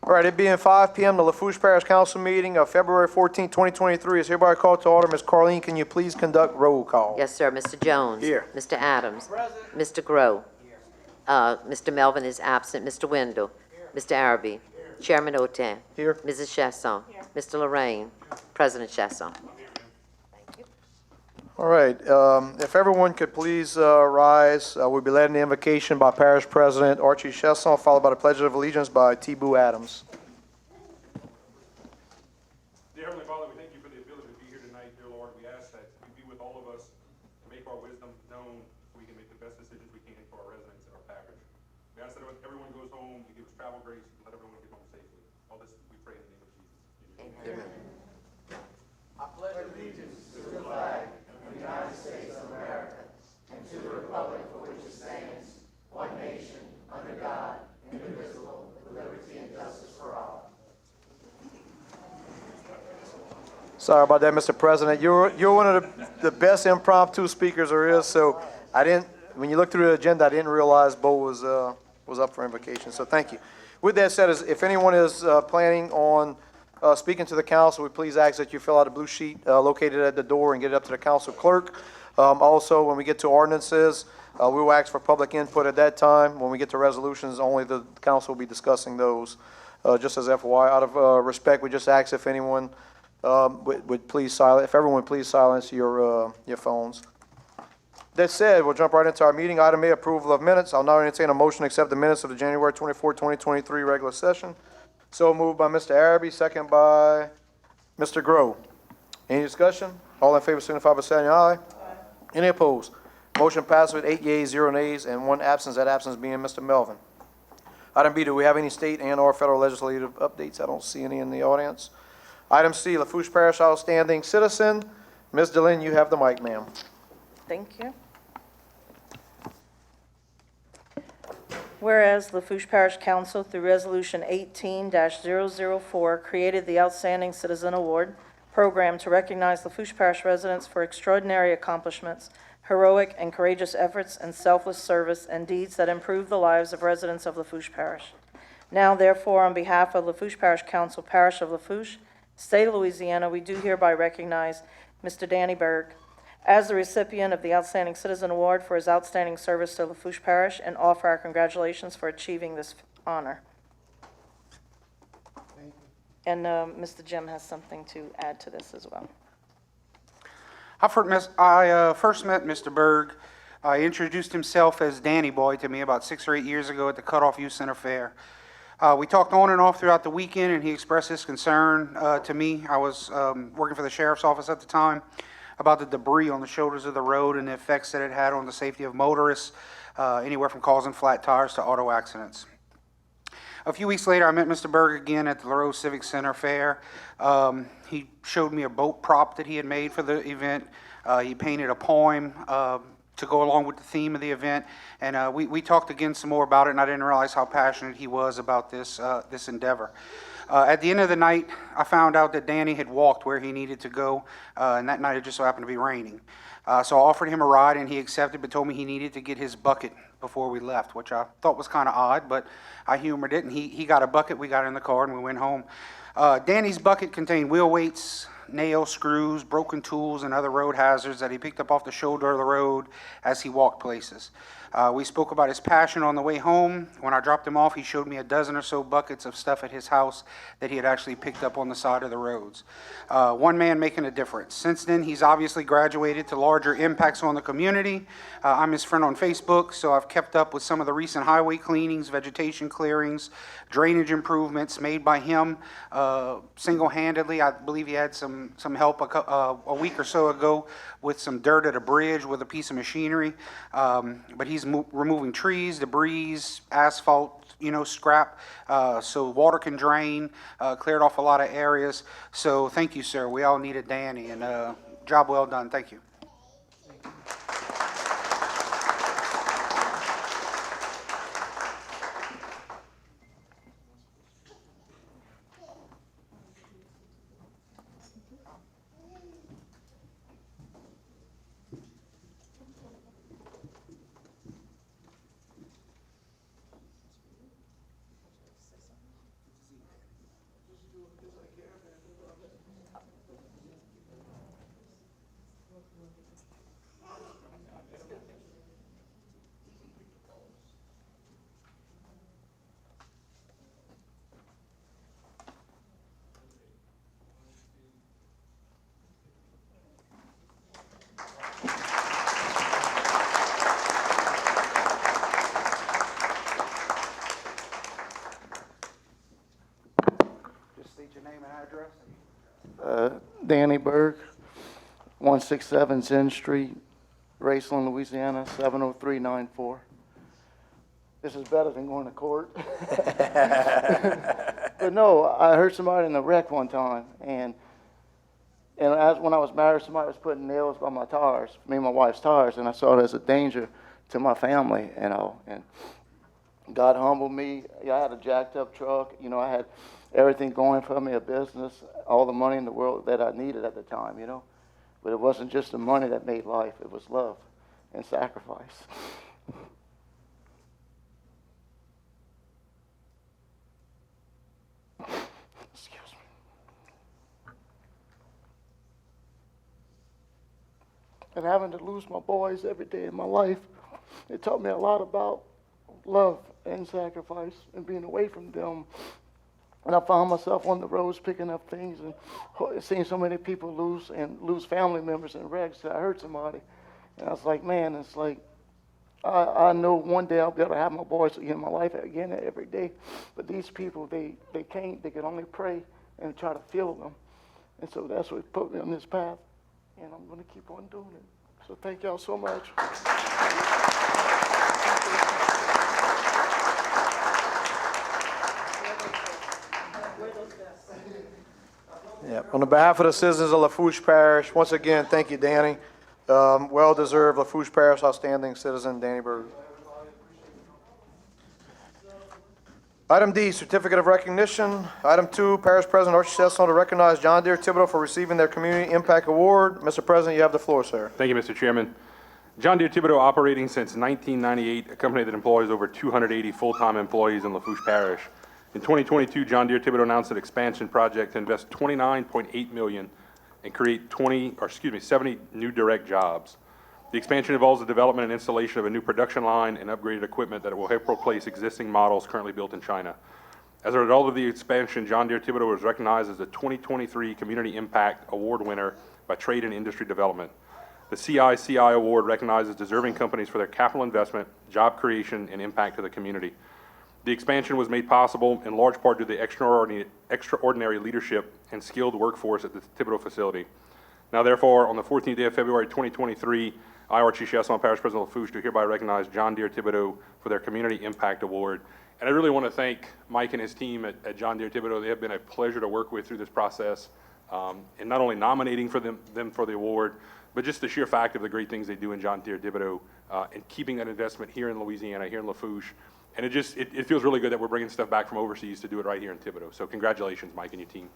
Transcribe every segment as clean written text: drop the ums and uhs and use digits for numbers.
All right, it being 5 p.m., the Lafourche Parish Council meeting of February 14, 2023 is hereby called to order. Ms. Carleen, can you please conduct roll call? Yes, sir. Mr. Jones. Here. Mr. Adams. Present. Mr. Gros. Here. Mr. Melvin is absent. Mr. Wendell. Here. Mr. Arabi. Here. Chairman Oten. Here. Mrs. Chasson. Here. Mr. Lorraine. Here. President Chasson. All right, if everyone could please rise, we'll be led in the invocation by Parish President Archie Chesson, followed by the Pledge of Allegiance by T. Boo Adams. Dear Heavenly Father, we thank you for the ability to be here tonight, dear Lord. We ask that you be with all of us to make our wisdom known so we can make the best decisions we can for our residents and our parish. We ask that everyone goes home, you give us travel grace, and let everyone get home safely. All this we pray in the name of Jesus. Amen. I pledge allegiance to the flag of the United States of America and to the republic for which it stands, one nation, under God, indivisible, with liberty and justice for all. Sorry about that, Mr. President. You're one of the best impromptu speakers there is, so when you look through the agenda, I didn't realize Bo was up for invocation, so thank you. With that said, if anyone is planning on speaking to the council, we please ask that you fill out a blue sheet located at the door and get it up to the council clerk. Also, when we get to ordinances, we will ask for public input at that time. When we get to resolutions, only the council will be discussing those. Just as FYI, out of respect, we just ask if anyone would please silence, if everyone would please silence your phones. That said, we'll jump right into our meeting. Item A, approval of minutes. I'll now entertain a motion to accept the minutes of the January 24, 2023 regular session. So moved by Mr. Arabi, second by Mr. Gros. Any discussion? All in favor signify by saying aye. Aye. Any opposed? Motion passes with 8 yeas, 0 nays, and 1 absence, that absence being Mr. Melvin. Item B, do we have any state and or federal legislative updates? I don't see any in the audience. Item C, Lafourche Parish Outstanding Citizen. Ms. DeLynn, you have the mic, ma'am. Thank you. Whereas Lafourche Parish Council, through Resolution 18-004, created the Outstanding Citizen Award program to recognize Lafourche Parish residents for extraordinary accomplishments, heroic and courageous efforts, and selfless service and deeds that improve the lives of residents of Lafourche Parish. Now, therefore, on behalf of Lafourche Parish Council, Parish of Lafourche, State of Louisiana, we do hereby recognize Mr. Danny Berg as the recipient of the Outstanding Citizen Award for his outstanding service to Lafourche Parish and offer our congratulations for achieving this honor. And Mr. Jim has something to add to this as well. I first met Mr. Berg. He introduced himself as Danny Boy to me about 6 or 8 years ago at the Cutoff Youth Center Fair. We talked on and off throughout the weekend, and he expressed his concern to me. I was working for the sheriff's office at the time, about the debris on the shoulders of the road and the effects that it had on the safety of motorists, anywhere from causing flat tires to auto accidents. A few weeks later, I met Mr. Berg again at the LaRose Civic Center Fair. He showed me a boat prop that he had made for the event. He painted a poem to go along with the theme of the event, and we talked again some more about it, and I didn't realize how passionate he was about this endeavor. At the end of the night, I found out that Danny had walked where he needed to go, and that night it just so happened to be raining. So I offered him a ride, and he accepted, but told me he needed to get his bucket before we left, which I thought was kind of odd, but I humored it, and he got a bucket, we got in the car, and we went home. Danny's bucket contained wheel weights, nails, screws, broken tools, and other road hazards that he picked up off the shoulder of the road as he walked places. We spoke about his passion on the way home. When I dropped him off, he showed me a dozen or so buckets of stuff at his house that he had actually picked up on the side of the roads. One man making a difference. Since then, he's obviously graduated to larger impacts on the community. I'm his friend on Facebook, so I've kept up with some of the recent highway cleanings, vegetation clearings, drainage improvements made by him single-handedly. I believe he had some help a week or so ago with some dirt at a bridge with a piece of machinery. But he's removing trees, debris, asphalt, scrap, so water can drain, cleared off a lot of areas. So thank you, sir. We all needed Danny, and job well done. Thank you. name and address. Danny Berg, 167 Zen Street, Raceland, Louisiana, 70394. This is better than going to court. But no, I heard somebody in a wreck one time, and when I was married, somebody was putting nails by my tires, me and my wife's tires, and I saw it as a danger to my family, you know, and God humbled me. I had a jacked up truck, you know, I had everything going for me, a business, all the money in the world that I needed at the time, you know. But it wasn't just the money that made life, it was love and sacrifice. Excuse me. And having to lose my boys every day in my life, it taught me a lot about love and sacrifice and being away from them. And I found myself on the roads picking up things and seeing so many people lose family members in wrecks. I hurt somebody. And I was like, man, it's like, I know one day I'll be able to have my boys again in my life again every day. But these people, they can't. They can only pray and try to feel them. And so that's what put me on this path. And I'm going to keep on doing it. So thank y'all so much. Yeah, on behalf of the citizens of Lafourche Parish, once again, thank you, Danny. Well-deserved Lafourche Parish outstanding citizen, Danny Berg. Item D, certificate of recognition. Item 2, Parish President Archie Chesson to recognize John Deere Thibodeau for receiving their Community Impact Award. Mr. President, you have the floor, sir. Thank you, Mr. Chairman. John Deere Thibodeau, operating since 1998, a company that employs over 280 full-time employees in Lafourche Parish. In 2022, John Deere Thibodeau announced an expansion project to invest $29.8 million and create 70 new direct jobs. The expansion involves the development and installation of a new production line and upgraded equipment that will help replace existing models currently built in China. As a result of the expansion, John Deere Thibodeau was recognized as the 2023 Community Impact Award winner by Trade and Industry Development. The CICI Award recognizes deserving companies for their capital investment, job creation, and impact to the community. The expansion was made possible in large part due to the extraordinary leadership and skilled workforce at the Thibodeau facility. Now, therefore, on the 14th day of February 2023, I, Archie Chesson, Parish President of Lafourche, do hereby recognize John Deere Thibodeau for their Community Impact Award. And I really want to thank Mike and his team at John Deere Thibodeau. They have been a pleasure to work with through this process, and not only nominating for them for the award, but just the sheer fact of the great things they do in John Deere Thibodeau and keeping that investment here in Louisiana, here in Lafourche. And it feels really good that we're bringing stuff back from overseas to do it right here in Thibodeau. So congratulations, Mike and your team.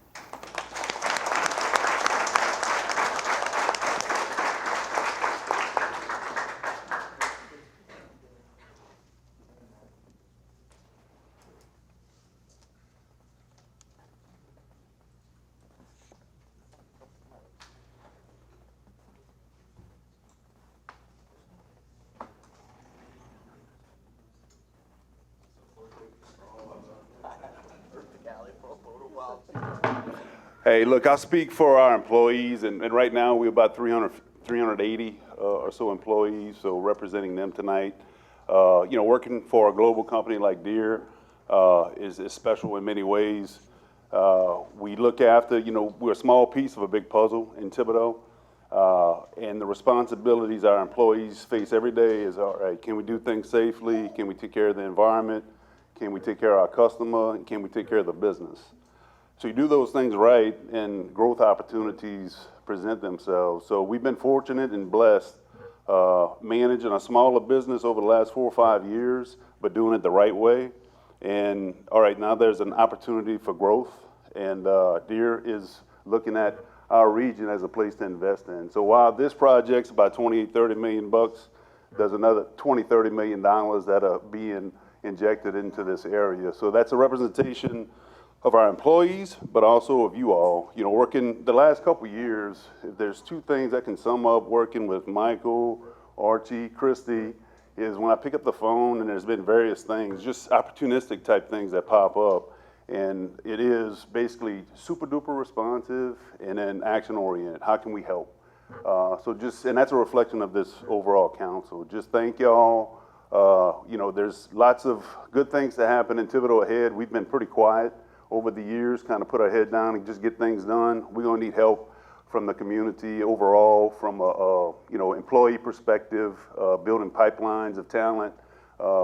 Hey, look, I speak for our employees, and right now we're about 380 or so employees, so representing them tonight. Working for a global company like Deere is special in many ways. We look after, we're a small piece of a big puzzle in Thibodeau, and the responsibilities our employees face every day is, all right, can we do things safely? Can we take care of the environment? Can we take care of our customer? And can we take care of the business? So you do those things right, and growth opportunities present themselves. So we've been fortunate and blessed managing a smaller business over the last 4 or 5 years, but doing it the right way. And all right, now there's an opportunity for growth, and Deere is looking at our region as a place to invest in. So while this project's about $28-30 million, there's another $20-30 million that are being injected into this area. So that's a representation of our employees, but also of you all. Working the last couple of years, if there's 2 things that can sum up working with Michael, Archie, Christy, is when I pick up the phone and there's been various things, just opportunistic type things that pop up. And it is basically super duper responsive and then action oriented. How can we help? And that's a reflection of this overall council. Just thank y'all. There's lots of good things to happen in Thibodeau ahead. We've been pretty quiet over the years, kind of put our head down and just get things done. We're gonna need help from the community overall, from a employee perspective, building pipelines of talent.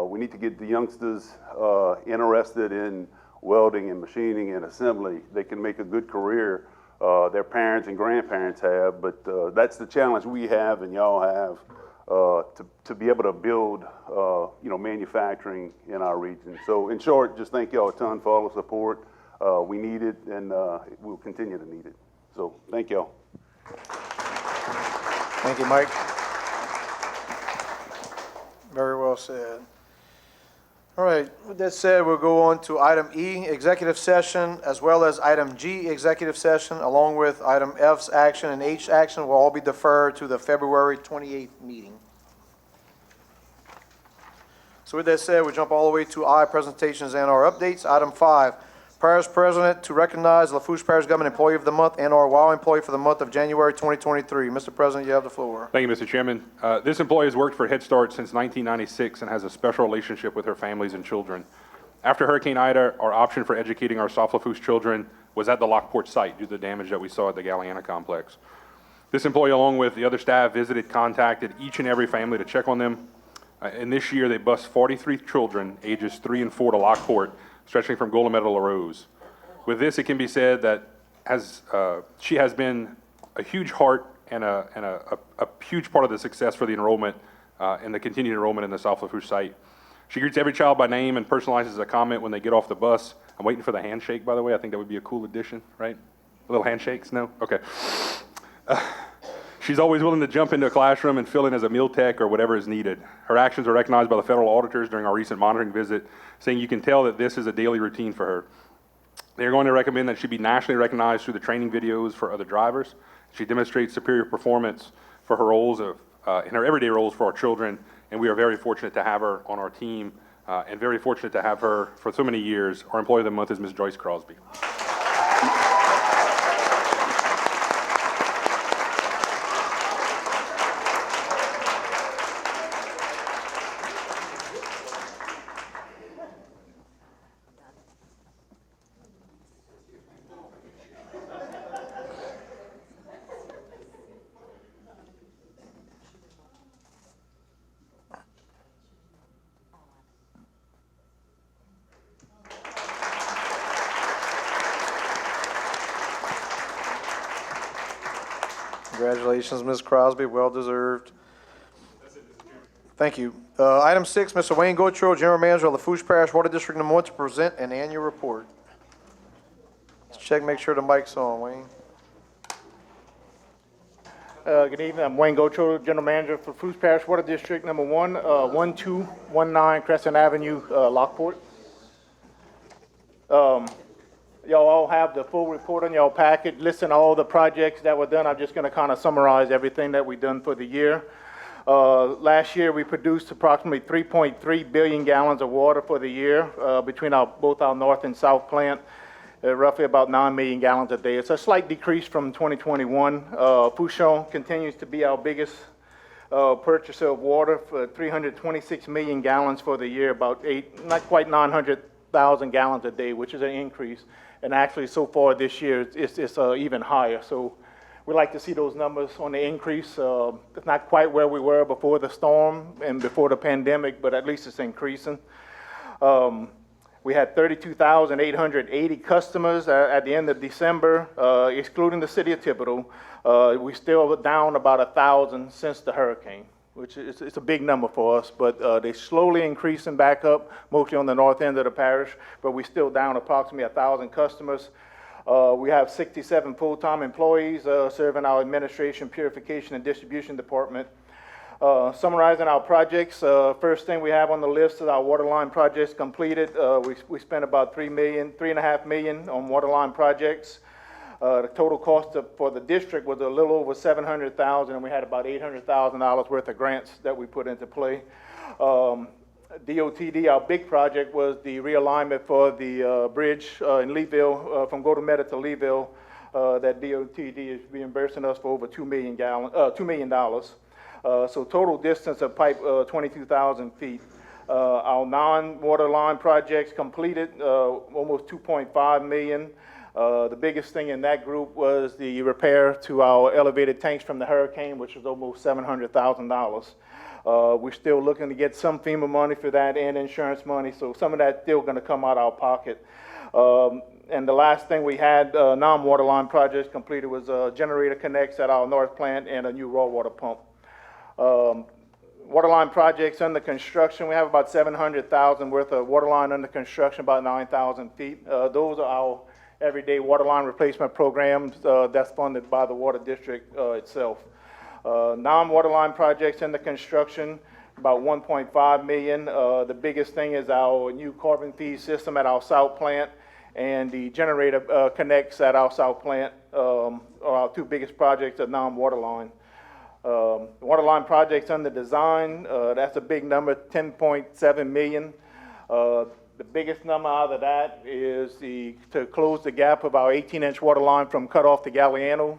We need to get the youngsters interested in welding and machining and assembly. They can make a good career. Their parents and grandparents have, but that's the challenge we have and y'all have, to be able to build, manufacturing in our region. So in short, just thank y'all a ton for all the support. We need it, and we'll continue to need it. So thank y'all. Thank you, Mike. Very well said. All right, with that said, we'll go on to item E, executive session, as well as item G, executive session, along with item F's action and H action will all be deferred to the February 28th meeting. So with that said, we jump all the way to I, presentations and our updates. Item 5, Parish President to recognize Lafourche Parish Government Employee of the Month and our WOW Employee for the month of January 2023. Mr. President, you have the floor. Thank you, Mr. Chairman. This employee has worked for Head Start since 1996 and has a special relationship with her families and children. After Hurricane Ida, our option for educating our South Lafourche children was at the Lafourche site due to the damage that we saw at the Galliana complex. This employee, along with the other staff, visited, contacted each and every family to check on them. And this year, they bused 43 children, ages 3 and 4, to Lockport, stretching from Golden Meadow to LaRose. With this, it can be said that she has been a huge heart and a huge part of the success for the enrollment and the continued enrollment in the South Lafourche site. She greets every child by name and personalizes a comment when they get off the bus. I'm waiting for the handshake, by the way. I think that would be a cool addition, right? Little handshakes? No? Okay. She's always willing to jump into a classroom and fill in as a meal tech or whatever is needed. Her actions are recognized by the federal auditors during our recent monitoring visit, saying you can tell that this is a daily routine for her. They're going to recommend that she be nationally recognized through the training videos for other drivers. She demonstrates superior performance for her roles in her everyday roles for our children, and we are very fortunate to have her on our team and very fortunate to have her for so many years. Our Employee of the Month is Ms. Joyce Crosby. Congratulations, Ms. Crosby, well deserved. Thank you. Item 6, Mr. Wayne Gotro, General Manager of Lafourche Parish Water District Number 1, to present an annual report. Let's check, make sure the mic's on, Wayne. Good evening. I'm Wayne Gotro, General Manager for Lafourche Parish Water District Number 1, 1219 Crescent Avenue, Lockport. Y'all all have the full report in y'all packet, listing all the projects that were done. I'm just going to kind of summarize everything that we've done for the year. Last year, we produced approximately 3.3 billion gallons of water for the year between both our north and south plant, roughly about 9 million gallons a day. It's a slight decrease from 2021. Fouchon continues to be our biggest purchaser of water for 326 million gallons for the year, about not quite 900,000 gallons a day, which is an increase. And actually, so far this year, it's even higher. So we like to see those numbers on the increase. It's not quite where we were before the storm and before the pandemic, but at least it's increasing. We had 32,880 customers at the end of December, excluding the city of Thibodaux. We're still down about 1,000 since the hurricane, which is it's a big number for us, but they're slowly increasing back up, mostly on the north end of the parish, but we're still down approximately 1,000 customers. We have 67 full-time employees serving our administration, purification, and distribution department. Summarizing our projects, first thing we have on the list is our waterline projects completed. We spent about $3.5 million on waterline projects. The total cost for the district was a little over $700,000, and we had about $800,000 worth of grants that we put into play. DOTD, our big project, was the realignment for the bridge in Leeville, from Golden Meadow to Leeville. That DOTD is reimbursing us for over $2 million. So total distance of pipe, 22,000 feet. Our non-water line projects completed, almost 2.5 million. The biggest thing in that group was the repair to our elevated tanks from the hurricane, which was almost $700,000. We're still looking to get some FEMA money for that and insurance money, so some of that's still gonna come out of our pocket. And the last thing we had, non-water line projects completed was generator connects at our north plant and a new raw water pump. Water line projects under construction, we have about 700,000 worth of water line under construction, about 9,000 feet. Those are our everyday water line replacement programs that's funded by the water district itself. Non-water line projects under construction, about 1.5 million. The biggest thing is our new carbon feed system at our south plant and the generator connects at our south plant are our two biggest projects of non-water line. Water line projects under design, that's a big number, 10.7 million. The biggest number out of that is to close the gap of our 18-inch water line from Cutoff to Galliano,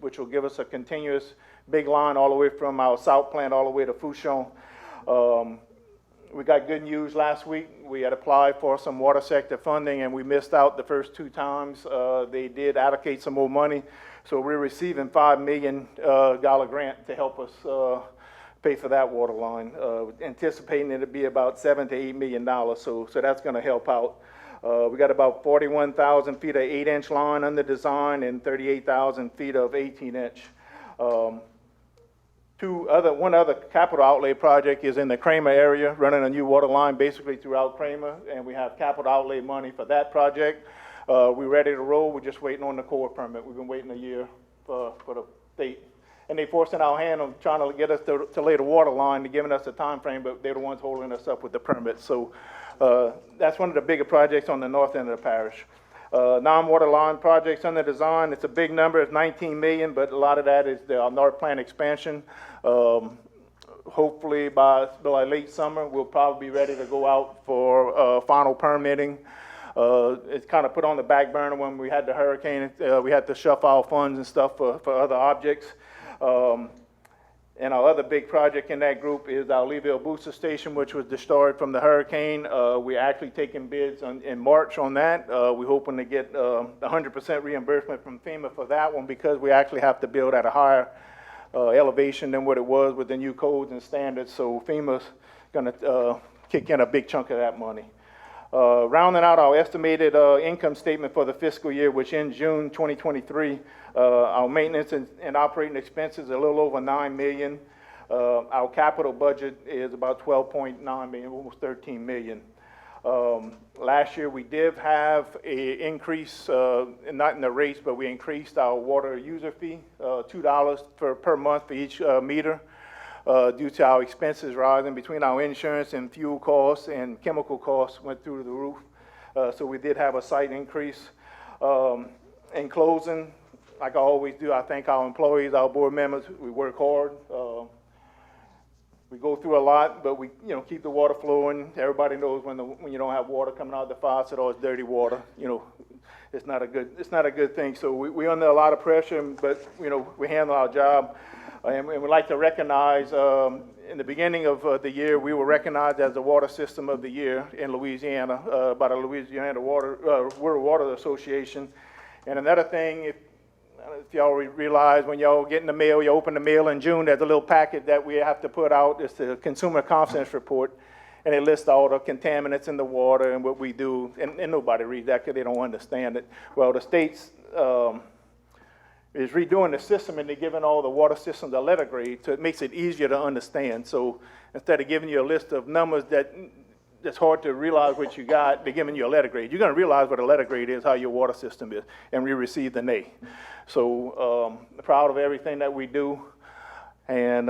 which will give us a continuous big line all the way from our south plant all the way to Fouchon. We got good news last week. We had applied for some water sector funding and we missed out the first two times. They did allocate some more money. So we're receiving $5 million grant to help us pay for that water line. Anticipating it to be about $7 to $8 million. So that's gonna help out. We got about 41,000 feet of 8-inch line under design and 38,000 feet of 18-inch. One other capital outlay project is in the Kramer area, running a new water line basically throughout Kramer, and we have capital outlay money for that project. We're ready to roll. We're just waiting on the Corps permit. We've been waiting a year for the state. And they forcing our hand on trying to get us to lay the water line, to giving us a time frame, but they're the ones holding us up with the permit. So that's one of the bigger projects on the north end of the parish. Non-water line projects under design, it's a big number, it's 19 million, but a lot of that is the north plant expansion. Hopefully by late summer, we'll probably be ready to go out for final permitting. It's kind of put on the back burner when we had the hurricane. We had to shuffle our funds and stuff for other objects. And our other big project in that group is our Leeville booster station, which was destroyed from the hurricane. We're actually taking bids in March on that. We're hoping to get 100% reimbursement from FEMA for that one because we actually have to build at a higher elevation than what it was with the new codes and standards. So FEMA's gonna kick in a big chunk of that money. Rounding out our estimated income statement for the fiscal year, which ends June 2023, our maintenance and operating expenses are a little over $9 million. Our capital budget is about $12.9 million, almost $13 million. Last year we did have an increase, not in the rates, but we increased our water user fee, $2 per month for each meter. Due to our expenses rising between our insurance and fuel costs and chemical costs went through the roof. So we did have a slight increase. In closing, like I always do, I thank our employees, our board members. We work hard. We go through a lot, but we keep the water flowing. Everybody knows when you don't have water coming out of the faucet or it's dirty water, it's not a good thing. So we're under a lot of pressure, but we handle our job. And we'd like to recognize, in the beginning of the year, we were recognized as the Water System of the Year in Louisiana by the Louisiana World Water Association. And another thing, if y'all realize, when y'all get in the mail, you open the mail in June, there's a little packet that we have to put out. It's the Consumer Confidence Report, and it lists all the contaminants in the water and what we do. And nobody reads that because they don't understand it. Well, the state's is redoing the system, and they're giving all the water systems a letter grade, so it makes it easier to understand. So instead of giving you a list of numbers that's hard to realize what you got, they're giving you a letter grade. You're going to realize what a letter grade is, how your water system is, and we received an A. So proud of everything that we do. And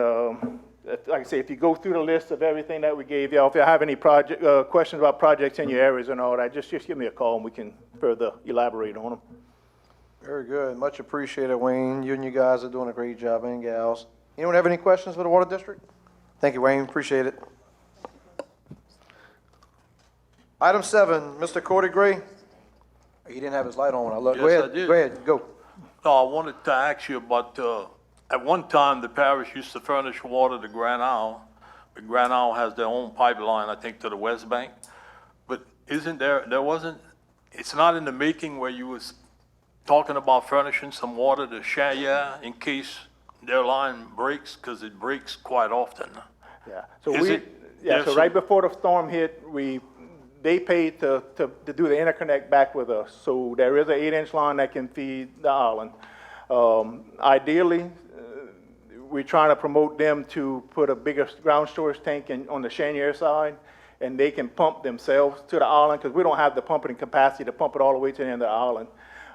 like I say, if you go through the list of everything that we gave y'all, if you have any questions about projects in your areas and all that, just give me a call and we can further elaborate on them. Very good. Much appreciated, Wayne. You and you guys are doing a great job, and gals. Anyone have any questions for the Water District? Thank you, Wayne. Appreciate it. Item 7, Mr. Cordy Gray. He didn't have his light on when I looked. Yes, Go ahead. I did. Go ahead. Go. No, I wanted to ask you about, at one time, the parish used to furnish water to Grand Isle Grand Isle has their own pipeline, I think, to the West Bank. But isn't there wasn't, it's not in the making where you was talking about furnishing some water to Shaya in case their line breaks, because it breaks quite often. Yeah, so Is it- yeah, yeah, so so- right before the storm hit, they paid to do the interconnect back with us. So there is an 8-inch line that can feed the island. Ideally, we're trying to promote them to put a bigger ground storage tank on the Cheniere side, and they can pump themselves to the island, because we don't have the pumping capacity to pump it all the way to the end of the island.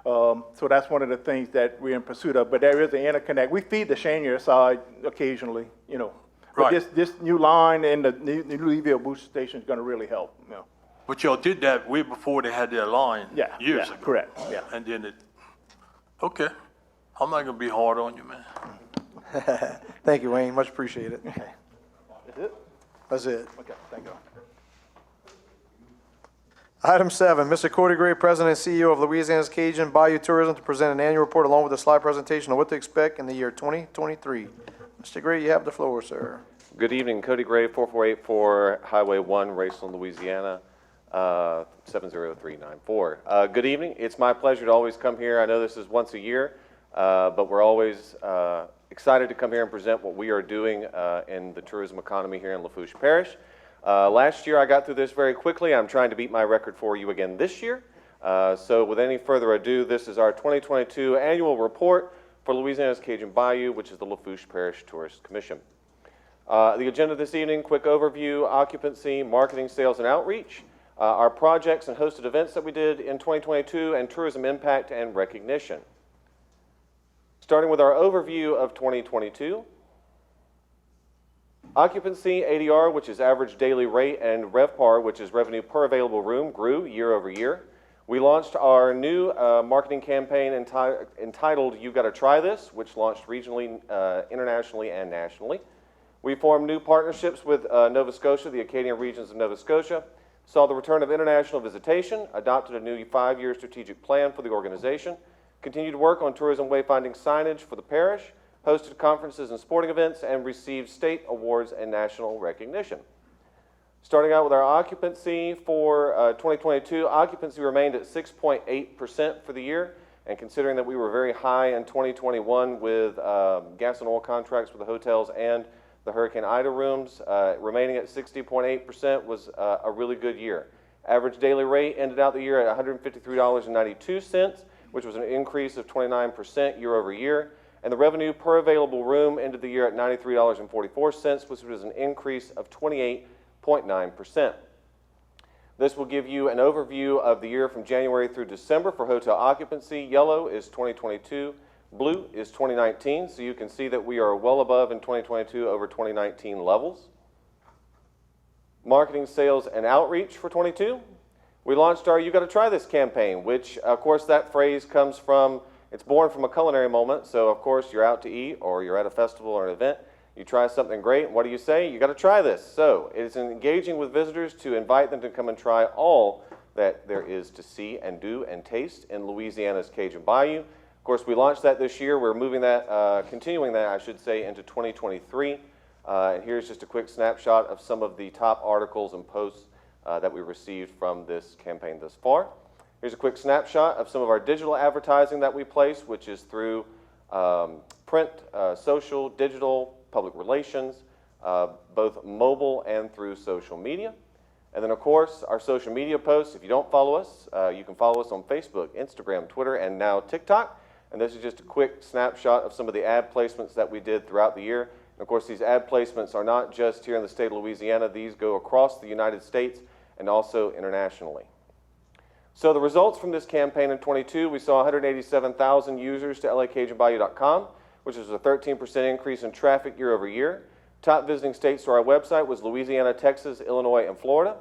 So that's one of the things that we're in pursuit of, but there is an interconnect. We feed the Cheniere side occasionally, you know. But Right. this new line and the new Louisville booster station is gonna really help, you know. But y'all did that way before they had their line Yeah, years yeah, ago. correct, yeah. And then okay, I'm not gonna be hard on you, man. Thank you, Wayne, much appreciated. That's it? That's it. Okay, thank you. Item 7, Mr. Cordy Gray, President and CEO of Louisiana's Cajun Bayou Tourism, to present an annual report along with a slide presentation on what to expect in the year 2023. Mr. Gray, you have the floor, sir. Good evening, Cody Gray, 4484 Highway 1, Raceland, Louisiana, 70394. Good evening. It's my pleasure to always come here. I know this is once a year, but we're always excited to come here and present what we are doing in the tourism economy here in Lafourche Parish. Last year I got through this very quickly. I'm trying to beat my record for you again this year. So with any further ado, this is our 2022 annual report for Louisiana's Cajun Bayou, which is the Lafourche Parish Tourist Commission. The agenda this evening: quick overview, occupancy, marketing, sales, and outreach, our projects and hosted events that we did in 2022, and tourism impact and recognition. Starting with our overview of 2022. Occupancy, ADR, which is average daily rate, and RevPAR, which is revenue per available room, grew year over year. We launched our new marketing campaign entitled "You've Got to Try This," which launched regionally, internationally, and nationally. We formed new partnerships with Nova Scotia, the Acadian regions of Nova Scotia, saw the return of international visitation, adopted a new 5-year strategic plan for the organization, continued to work on tourism wayfinding signage for the parish, hosted conferences and sporting events, and received state awards and national recognition. Starting out with our occupancy for 2022, occupancy remained at 6.8% for the year, and considering that we were very high in 2021 with gas and oil contracts for the hotels and the Hurricane Ida rooms, remaining at 60.8% was a really good year. Average daily rate ended out the year at $153.92, which was an increase of 29% year over year. And the revenue per available room ended the year at $93.44, which was an increase of 28.9%. This will give you an overview of the year from January through December for hotel occupancy. Yellow is 2022, blue is 2019, so you can see that we are well above in 2022 over 2019 levels. Marketing, sales, and outreach for 22. We launched our "You Got to Try This" campaign, which, of course, that phrase comes from, it's born from a culinary moment. So, of course, you're out to eat or you're at a festival or an event. You try something great, and what do you say? You got to try this. So, it is engaging with visitors to invite them to come and try all that there is to see and do and taste in Louisiana's Cajun Bayou. Of course, we launched that this year. We're moving that, continuing that, I should say, into 2023. And here's just a quick snapshot of some of the top articles and posts that we received from this campaign thus far. Here's a quick snapshot of some of our digital advertising that we place, which is through print, social, digital, public relations, both mobile and through social media. And then, of course, our social media posts. If you don't follow us, you can follow us on Facebook, Instagram, Twitter, and now TikTok. And this is just a quick snapshot of some of the ad placements that we did throughout the year. And of course, these ad placements are not just here in the state of Louisiana. These go across the United States and also internationally. So the results from this campaign in 22, we saw 187,000 users to LACajunBayou.com, which is a 13% increase in traffic year over year. Top visiting states to our website was Louisiana, Texas, Illinois, and Florida.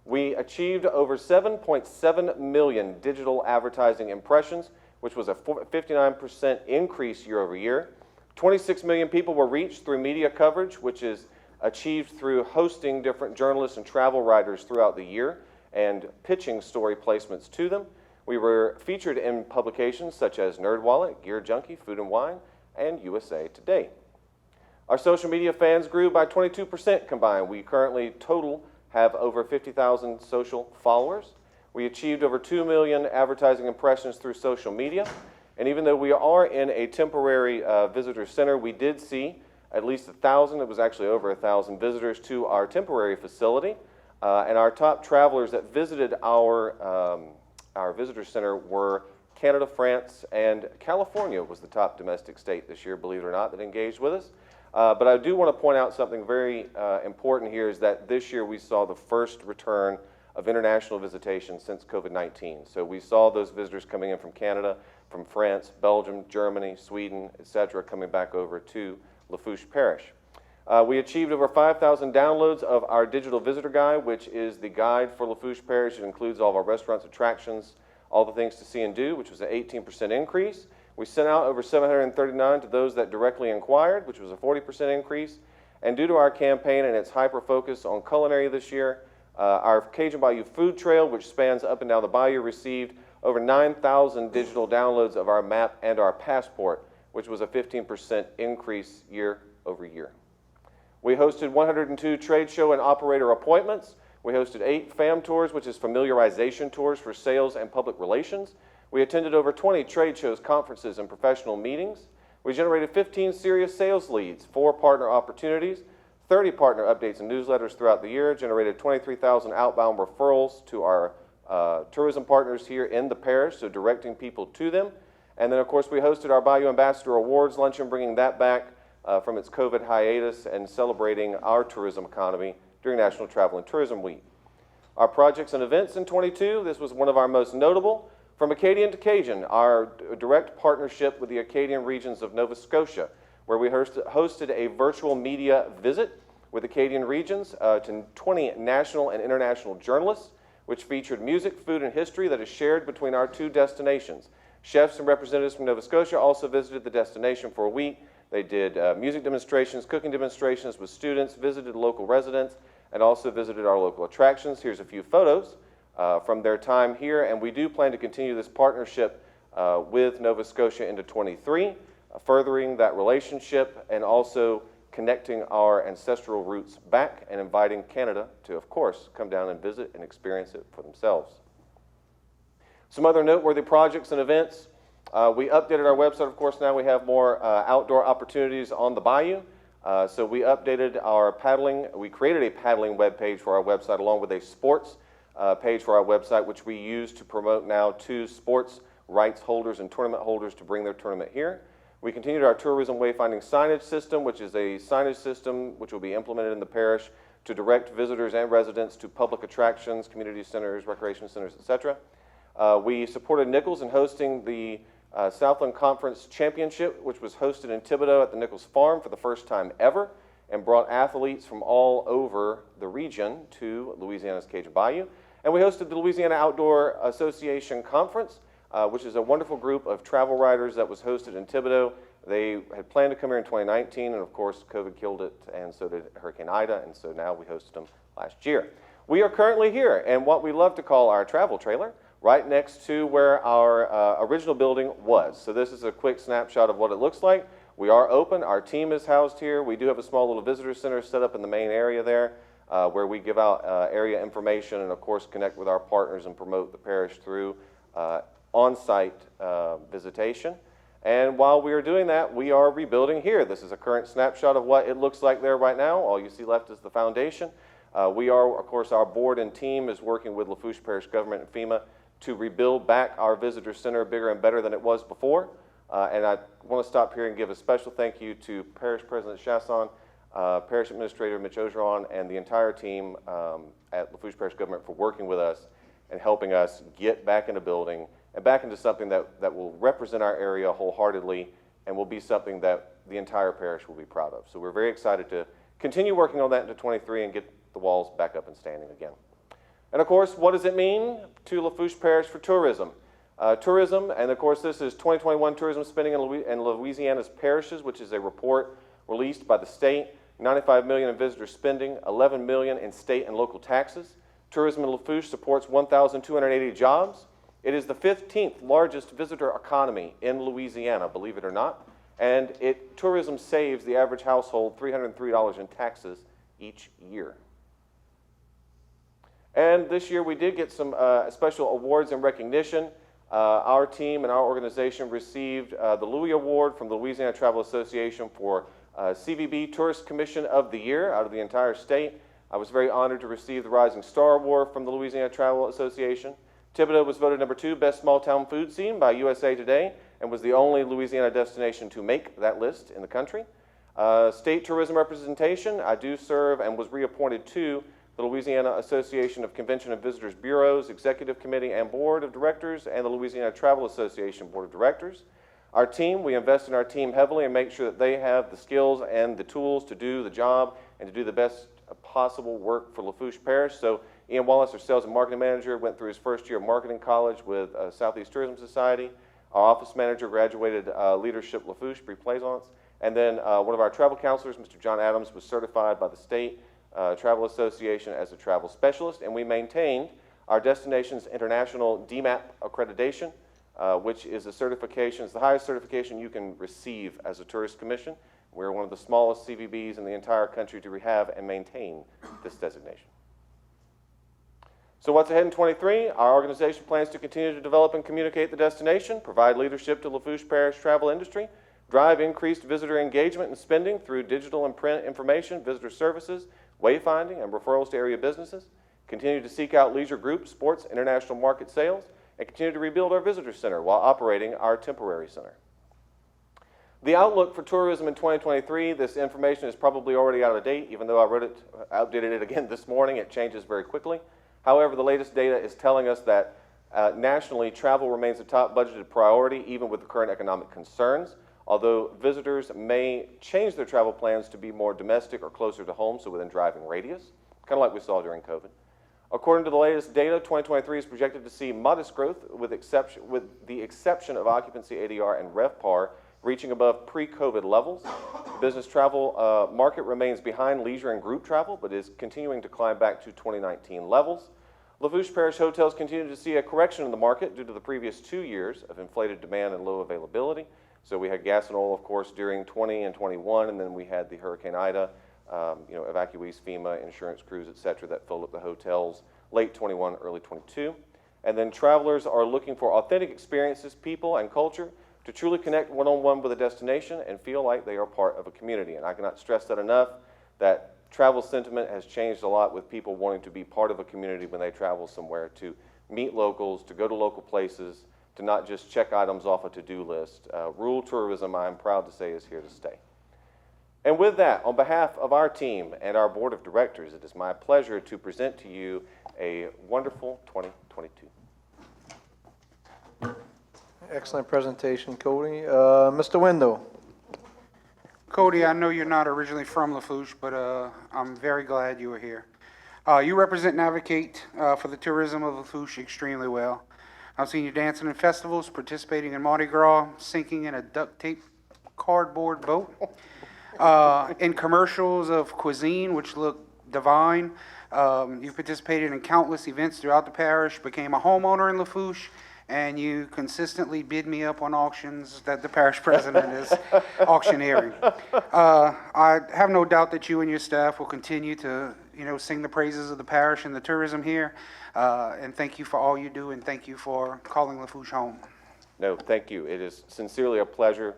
We achieved over 7.7 million digital advertising impressions, which was a 59% increase year over year. 26 million people were reached through media coverage, which is achieved through hosting different journalists and travel writers throughout the year and pitching story placements to them. We were featured in publications such as NerdWallet, Gear Junkie, Food and Wine, and USA Today. Our social media fans grew by 22% combined. We currently total have over 50,000 social followers. We achieved over 2 million advertising impressions through social media. And even though we are in a temporary visitor center, we did see at least 1,000, it was actually over 1,000 visitors to our temporary facility. And our top travelers that visited our visitor center were Canada, France, and California was the top domestic state this year, believe it or not, that engaged with us. But I do want to point out something very important here is that this year we saw the first return of international visitation since COVID-19. So we saw those visitors coming in from Canada, from France, Belgium, Germany, Sweden, etc., coming back over to Lafourche Parish. We achieved over 5,000 downloads of our digital visitor guide, which is the guide for Lafourche Parish. It includes all of our restaurants, attractions, all the things to see and do, which was an 18% increase. We sent out over 739 to those that directly inquired, which was a 40% increase. And due to our campaign and its hyper-focus on culinary this year, our Cajun Bayou Food Trail, which spans up and down the bayou, received over 9,000 digital downloads of our map and our passport, which was a 15% increase year over year. We hosted 102 trade show and operator appointments. We hosted 8 FAM tours, which is familiarization tours for sales and public relations. We attended over 20 trade shows, conferences, and professional meetings. We generated 15 serious sales leads, 4 partner opportunities, 30 partner updates and newsletters throughout the year, generated 23,000 outbound referrals to our tourism partners here in the parish, so directing people to them. And then, of course, we hosted our Bayou Ambassador Awards luncheon, bringing that back from its COVID hiatus and celebrating our tourism economy during National Travel and Tourism Week. Our projects and events in 22, this was one of our most notable. From Acadian to Cajun, our direct partnership with the Acadian regions of Nova Scotia, where we hosted a virtual media visit with Acadian regions to 20 national and international journalists, which featured music, food, and history that is shared between our 2 destinations. Chefs and representatives from Nova Scotia also visited the destination for a week. They did music demonstrations, cooking demonstrations with students, visited local residents, and also visited our local attractions. Here's a few photos from their time here, and we do plan to continue this partnership with Nova Scotia into 23, furthering that relationship and also connecting our ancestral roots back and inviting Canada to, of course, come down and visit and experience it for themselves. Some other noteworthy projects and events. We updated our website. Of course, now we have more outdoor opportunities on the bayou. So we updated our paddling. We created a paddling webpage for our website along with a sports page for our website, which we use to promote now to sports rights holders and tournament holders to bring their tournament here. We continued our tourism wayfinding signage system, which is a signage system which will be implemented in the parish to direct visitors and residents to public attractions, community centers, recreation centers, etc. We supported Nichols in hosting the Southland Conference Championship, which was hosted in Thibodaux at the Nichols Farm for the first time ever, and brought athletes from all over the region to Louisiana's Cajun Bayou. And we hosted the Louisiana Outdoor Association Conference, which is a wonderful group of travel writers that was hosted in Thibodaux. They had planned to come here in 2019, and of course, COVID killed it, and so did Hurricane Ida, and so now we hosted them last year. We are currently here in what we love to call our travel trailer, right next to where our original building was. So this is a quick snapshot of what it looks like. We are open. Our team is housed here. We do have a small little visitor center set up in the main area there where we give out area information and, of course, connect with our partners and promote the parish through on-site visitation. And while we are doing that, we are rebuilding here. This is a current snapshot of what it looks like there right now. All you see left is the foundation. We are, of course, our board and team is working with Lafourche Parish Government and FEMA to rebuild back our visitor center bigger and better than it was before. And I want to stop here and give a special thank you to Parish President Chasson, Parish Administrator Mitch Ogeron, and the entire team at Lafourche Parish Government for working with us and helping us get back into building and back into something that will represent our area wholeheartedly and will be something that the entire parish will be proud of. So we're very excited to continue working on that into 23 and get the walls back up and standing again. And of course, what does it mean to Lafourche Parish for tourism? Tourism, and of course this is 2021 tourism spending in Louisiana's parishes, which is a report released by the state. 95 million in visitor spending, 11 million in state and local taxes. Tourism in Lafourche supports 1,280 jobs. It is the 15th largest visitor economy in Louisiana, believe it or not. And tourism saves the average household $303 in taxes each year. And this year we did get some special awards and recognition. Our team and our organization received the Louis Award from the Louisiana Travel Association for CVB Tourist Commission of the Year out of the entire state. I was very honored to receive the Rising Star Award from the Louisiana Travel Association. Thibodaux was voted number 2 Best Small Town Food Scene by USA Today and was the only Louisiana destination to make that list in the country. State tourism representation, I do serve and was reappointed to the Louisiana Association of Convention and Visitors Bureaus, Executive Committee and Board of Directors, and the Louisiana Travel Association Board of Directors. Our team, we invest in our team heavily and make sure that they have the skills and the tools to do the job and to do the best possible work for Lafourche Parish. So Ian Wallace, our sales and marketing manager, went through his first year of marketing college with Southeast Tourism Society. Our office manager graduated Leadership Lafourche, pre-plaisance. And then one of our travel counselors, Mr. John Adams, was certified by the State Travel Association as a travel specialist, and we maintained our Destinations International DMAP accreditation, which is a certification, it's the highest certification you can receive as a tourist commission. We're one of the smallest CVBs in the entire country to have and maintain this designation. So what's ahead in 23? Our organization plans to continue to develop and communicate the destination, provide leadership to Lafourche Parish travel industry, drive increased visitor engagement and spending through digital and print information, visitor services, wayfinding, and referrals to area businesses, continue to seek out leisure groups, sports, international market sales, and continue to rebuild our visitor center while operating our temporary center. The outlook for tourism in 2023, this information is probably already out of date, even though I outdated it again this morning. It changes very quickly. However, the latest data is telling us that nationally, travel remains a top budgeted priority, even with the current economic concerns. Although visitors may change their travel plans to be more domestic or closer to home, so within driving radius, kind of like we saw during COVID. According to the latest data, 2023 is projected to see modest growth with the exception of occupancy, ADR, and RevPAR reaching above pre-COVID levels. The business travel market remains behind leisure and group travel, but is continuing to climb back to 2019 levels. Lafourche Parish hotels continue to see a correction in the market due to the previous 2 years of inflated demand and low availability. So we had gas and oil, of course, during 20 and 21, and then we had the Hurricane Ida, evacuees, FEMA, insurance crews, et cetera, that filled up the hotels late 21, early 22. And then travelers are looking for authentic experiences, people, and culture to truly connect one-on-one with a destination and feel like they are part of a community. And I cannot stress that enough, that travel sentiment has changed a lot with people wanting to be part of a community when they travel somewhere, to meet locals, to go to local places, to not just check items off a to-do list. Rural tourism, I'm proud to say, is here to stay. And with that, on behalf of our team and our board of directors, it is my pleasure to present to you a wonderful 2022. Excellent presentation, Cody. Mr. Window. Cody, I know you're not originally from Lafourche, but I'm very glad you were here. You represent and advocate for the tourism of Lafourche extremely well. I've seen you dancing in festivals, participating in Mardi Gras, sinking in a duct tape cardboard boat, in commercials of cuisine, which look divine. You participated in countless events throughout the parish, became a homeowner in Lafourche, and you consistently bid me up on auctions that the parish president is auctioneering. I have no doubt that you and your staff will continue to, sing the praises of the parish and the tourism here. And thank you for all you do, and thank you for calling Lafourche home. No, thank you. It is sincerely a pleasure.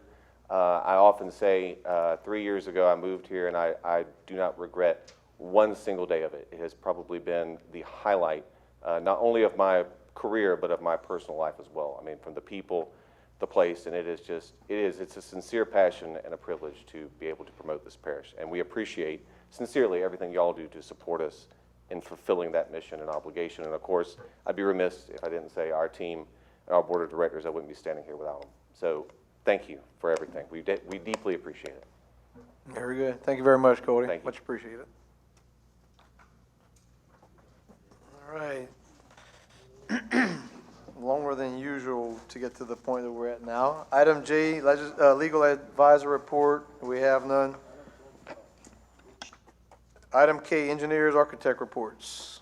I often say 3 years ago I moved here, and I do not regret one single day of it. It has probably been the highlight, not only of my career, but of my personal life as well. I mean, from the people, the place, and it's a sincere passion and a privilege to be able to promote this parish. And we appreciate sincerely everything y'all do to support us in fulfilling that mission and obligation. And of course, I'd be remiss if I didn't say our team and our board of directors, I wouldn't be standing here without them. So thank you for everything. We deeply appreciate it. Very good. Thank you very much, Cody. Thank you. Much appreciated. All right. Longer than usual to get to the point that we're at now. Item G, legal advisor report. We have none. Item K, engineers, architect reports.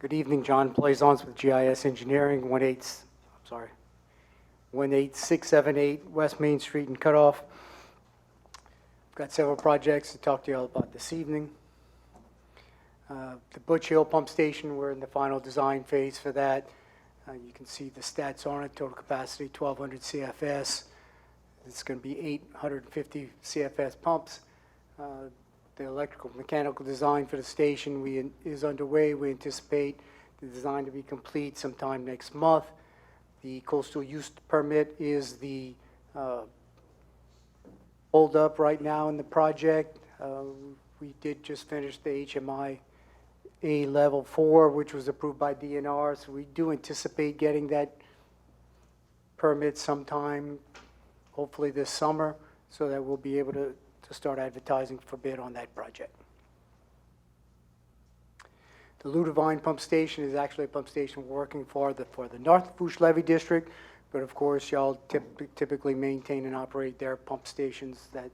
Good evening, John Plaisance with GIS Engineering, 18678 West Main Street in Cutoff. I've got several projects to talk to you all about this evening. The Butch Hill Pump Station, we're in the final design phase for that. You can see the stats on it, total capacity 1,200 CFS. It's going to be 850 CFS pumps. The electrical mechanical design for the station is underway. We anticipate the design to be complete sometime next month. The coastal use permit is the hold up right now in the project. We did just finish the HMI A level 4, which was approved by DNR, so we do anticipate getting that permit sometime, hopefully this summer, so that we'll be able to start advertising for bid on that project. The Ludovine Pump Station is actually a pump station working for the North Lafourche Levee District, but of course, y'all typically maintain and operate their pump stations that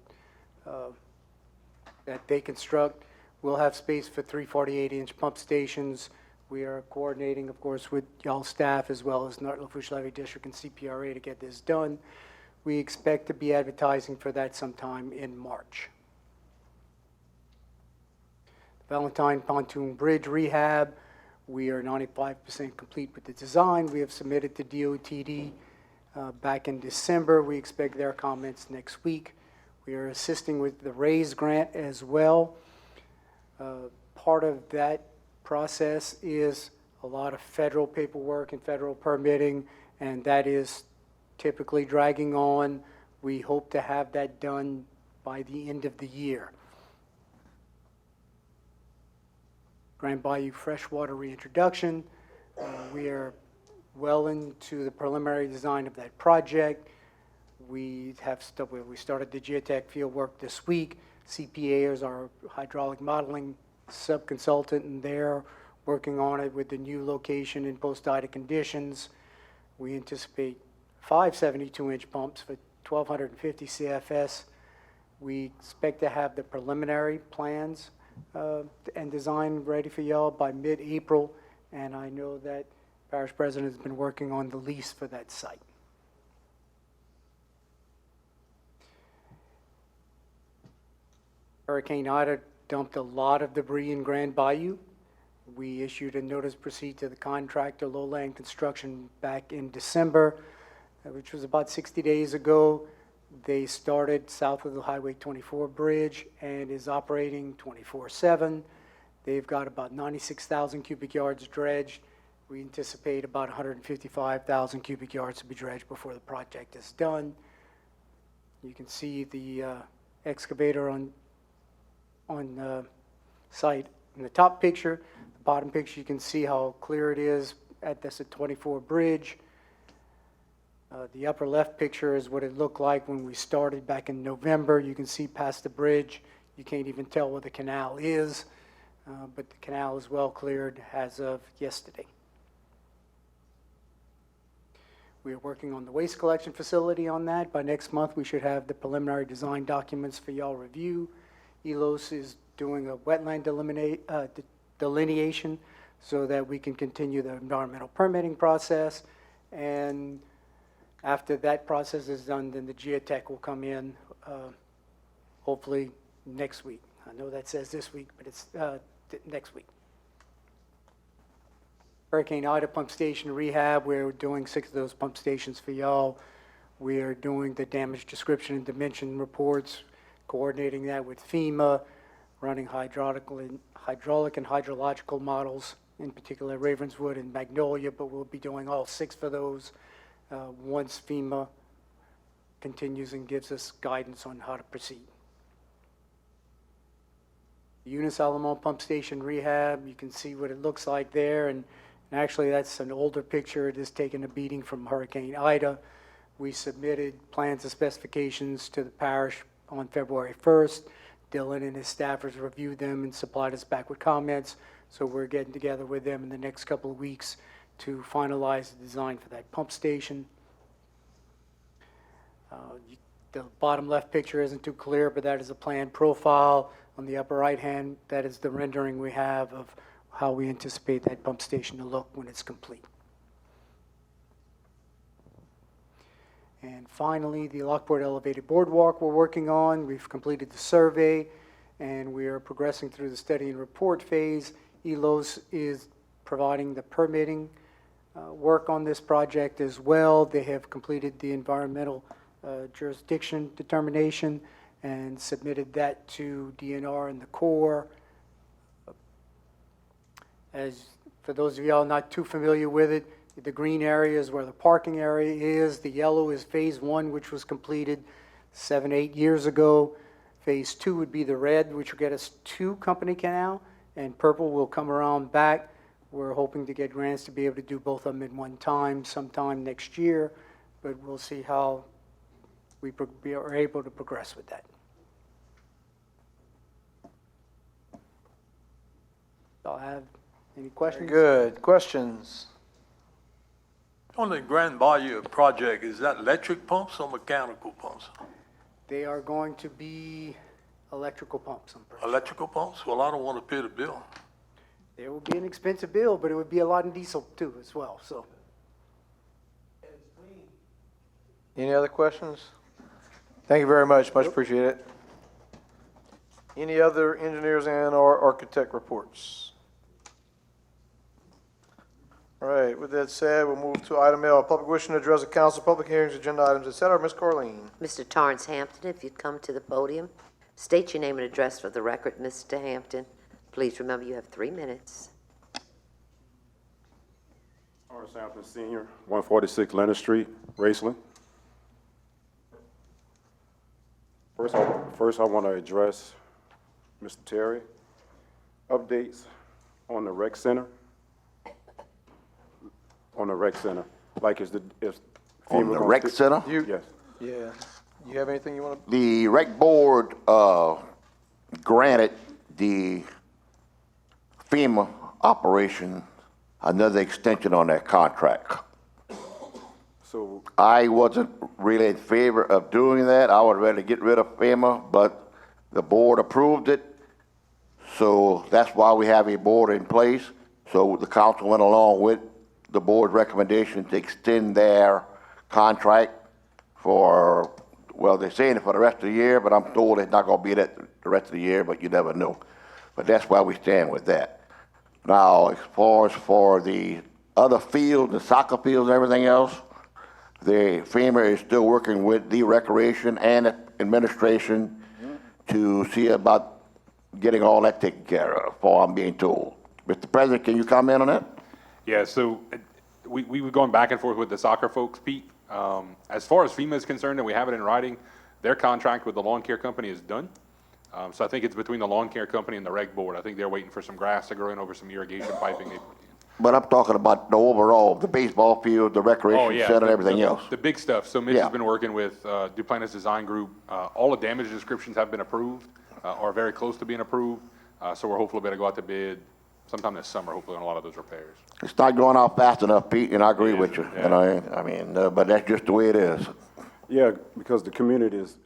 they construct. We'll have space for 3 48-inch pump stations. We are coordinating, of course, with y'all staff as well as North Lafourche Levee District and CPRA to get this done. We expect to be advertising for that sometime in March. Valentine Pontoon Bridge rehab, we are 95% complete with the design. We have submitted to DOTD back in December. We expect their comments next week. We are assisting with the RAISE grant as well. Part of that process is a lot of federal paperwork and federal permitting, and that is typically dragging on. We hope to have that done by the end of the year. Grand Bayou freshwater reintroduction. We are well into the preliminary design of that project. We started the geotech field work this week. CPA is our hydraulic modeling sub-consultant, and they're working on it with the new location in post-data conditions. We anticipate 5 72-inch pumps for 1,250 CFS. We expect to have the preliminary plans and design ready for y'all by mid-April, and I know that Parish President has been working on the lease for that site. Hurricane Ida dumped a lot of debris in Grand Bayou. We issued a notice to proceed to the contractor, Lowland Construction, back in December, which was about 60 days ago. They started south of the Highway 24 bridge and is operating 24/7. They've got about 96,000 cubic yards dredged. We anticipate about 155,000 cubic yards to be dredged before the project is done. You can see the excavator on site in the top picture. The bottom picture, you can see how clear it is at this 24 bridge. The upper left picture is what it looked like when we started back in November. You can see past the bridge. You can't even tell where the canal is, but the canal is well cleared as of yesterday. We are working on the waste collection facility on that. By next month, we should have the preliminary design documents for y'all review. ELOS is doing a wetland delineation so that we can continue the environmental permitting process. And after that process is done, then the geotech will come in, hopefully next week. I know that says this week, but it's next week. Hurricane Ida pump station rehab, we're doing 6 of those pump stations for y'all. We are doing the damage description and dimension reports, coordinating that with FEMA, running hydraulic and hydrological models, in particular Ravenswood and Magnolia, but we'll be doing all 6 for those once FEMA continues and gives us guidance on how to proceed. The Eunice Alamo pump station rehab, you can see what it looks like there, and actually that's an older picture. It is taking a beating from Hurricane Ida. We submitted plans and specifications to the parish on February 1st. Dylan and his staffers reviewed them and supplied us back with comments, so we're getting together with them in the next couple of weeks to finalize the design for that pump station. The bottom left picture isn't too clear, but that is a planned profile. On the upper right hand, that is the rendering we have of how we anticipate that pump station to look when it's complete. And finally, the Lockport Elevated Boardwalk we're working on. We've completed the survey, and we are progressing through the study and report phase. ELOS is providing the permitting work on this project as well. They have completed the environmental jurisdiction determination and submitted that to DNR and the Corps. As for those of y'all not too familiar with it, the green area is where the parking area is. The yellow is Phase 1, which was completed 7, 8 years ago. Phase 2 would be the red, which will get us to Company Canal, and purple will come around back. We're hoping to get grants to be able to do both of them at one time sometime next year, but we'll see how we are able to progress with that. Y'all have any questions? Good. Questions? On the Grand Bayou project, is that electric pumps or mechanical pumps? They are going to be electrical pumps, I'm pretty sure. Electrical pumps? Well, I don't want to pay the bill. There will be an expensive bill, but it would be a lot in diesel too as well, so. Any other questions? Thank you very much. Much appreciated. Any other engineers and/or architect reports? All right, with that said, we'll move to item L, public wishing to address the council, public hearings, agenda items, et cetera. Ms. Carleen. Mr. Torrance Hampton, if you'd come to the podium, state your name and address for the record, Mr. Hampton. Please remember you have 3 minutes. Lawrence Hampton Sr., 146 Leonard Street, Raceland. First, I want to address Mr. Terry. Updates on the rec center. On the rec center, like is On the rec center? Yes. Yeah. You have anything you want to? The rec board granted the FEMA operation another extension on that contract. So I wasn't really in favor of doing that. I would rather get rid of FEMA, but the board approved it. So that's why we have a board in place. So the council went along with the board's recommendation to extend their contract for, well, they're saying it for the rest of the year, but I'm told it's not gonna be that the rest of the year, but you never know. But that's why we stand with that. Now, as far as for the other fields, the soccer fields and everything else, the FEMA is still working with the recreation and administration to see about getting all that taken care of, for I'm being told. Mr. President, can you comment on that? Yeah, so we were going back and forth with the soccer folks, Pete. As far as FEMA is concerned, and we have it in writing, their contract with the lawn care company is done. So I think it's between the lawn care company and the rec board. I think they're waiting for some grass to grow in over some irrigation piping. But I'm talking about the overall, the baseball field, the recreation center, and everything else. The big stuff. So Mitch has been working with Duplantis Design Group. All the damage descriptions have been approved, or very close to being approved. So we're hopefully going to go out to bid sometime this summer, hopefully, on a lot of those repairs. It's not going out fast enough, Pete, and I agree with you. Yeah. And I mean, but that's just the way it is. yeah, because the community is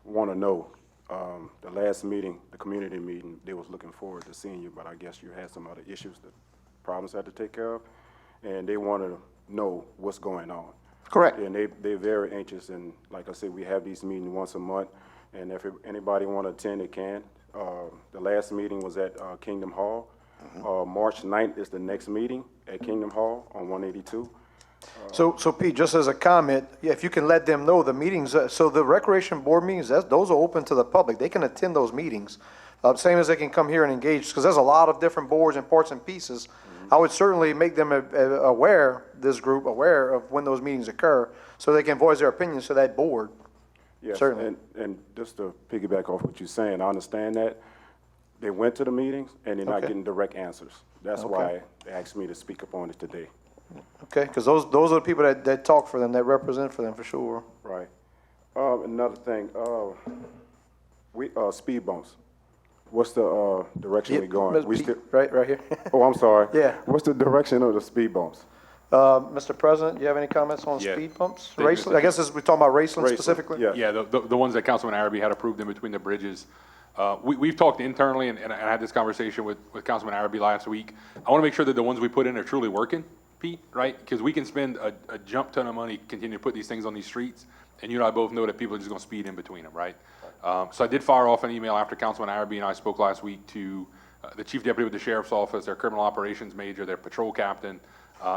want to know. The last meeting, the community meeting, they was looking forward to seeing you, but I guess you had some other issues, that problems had to take care of, and they want to know what's going on. Correct. And they're very anxious, and like I said, we have these meetings once a month, and if anybody want to attend, they can. The last meeting was at Kingdom Hall. March 9th is the next meeting at Kingdom Hall on 182. So Pete, just as a comment, yeah, if you can let them know the meetings, so the recreation board meetings, those are open to the public. They can attend those meetings, same as they can come here and engage, because there's a lot of different boards and parts and pieces. I would certainly make them aware, this group aware of when those meetings occur, so they can voice their opinions to that board. Yes, Certainly. and just to piggyback off what you're saying, I understand that. They went to the meetings, and they're not Okay. getting direct answers. That's Okay. why they asked me to speak up on it today. Okay, because those are the people that talk for them, that represent for them, for sure. Right. Another thing, speed bumps. What's the direction we going? We Pete, still, right here. oh, I'm sorry. Yeah. What's the direction of the speed bumps? Mr. President, you have any comments on Yeah. speed bumps? Thank you, Raceland, I guess we're talking about Raceland Raceland, specifically? yeah. Yeah, the ones that Councilman Araby had approved in between the bridges. We've talked internally, and I had this conversation with Councilman Arabi last week. I want to make sure that the ones we put in are truly working, Pete, right? Because we can spend a jump ton of money continuing to put these things on these streets, and you and I both know that people are just going to speed in between them, right? So I did fire off an email after Councilman Arabi and I spoke last week to the chief deputy with the sheriff's office, their criminal operations major, their patrol captain,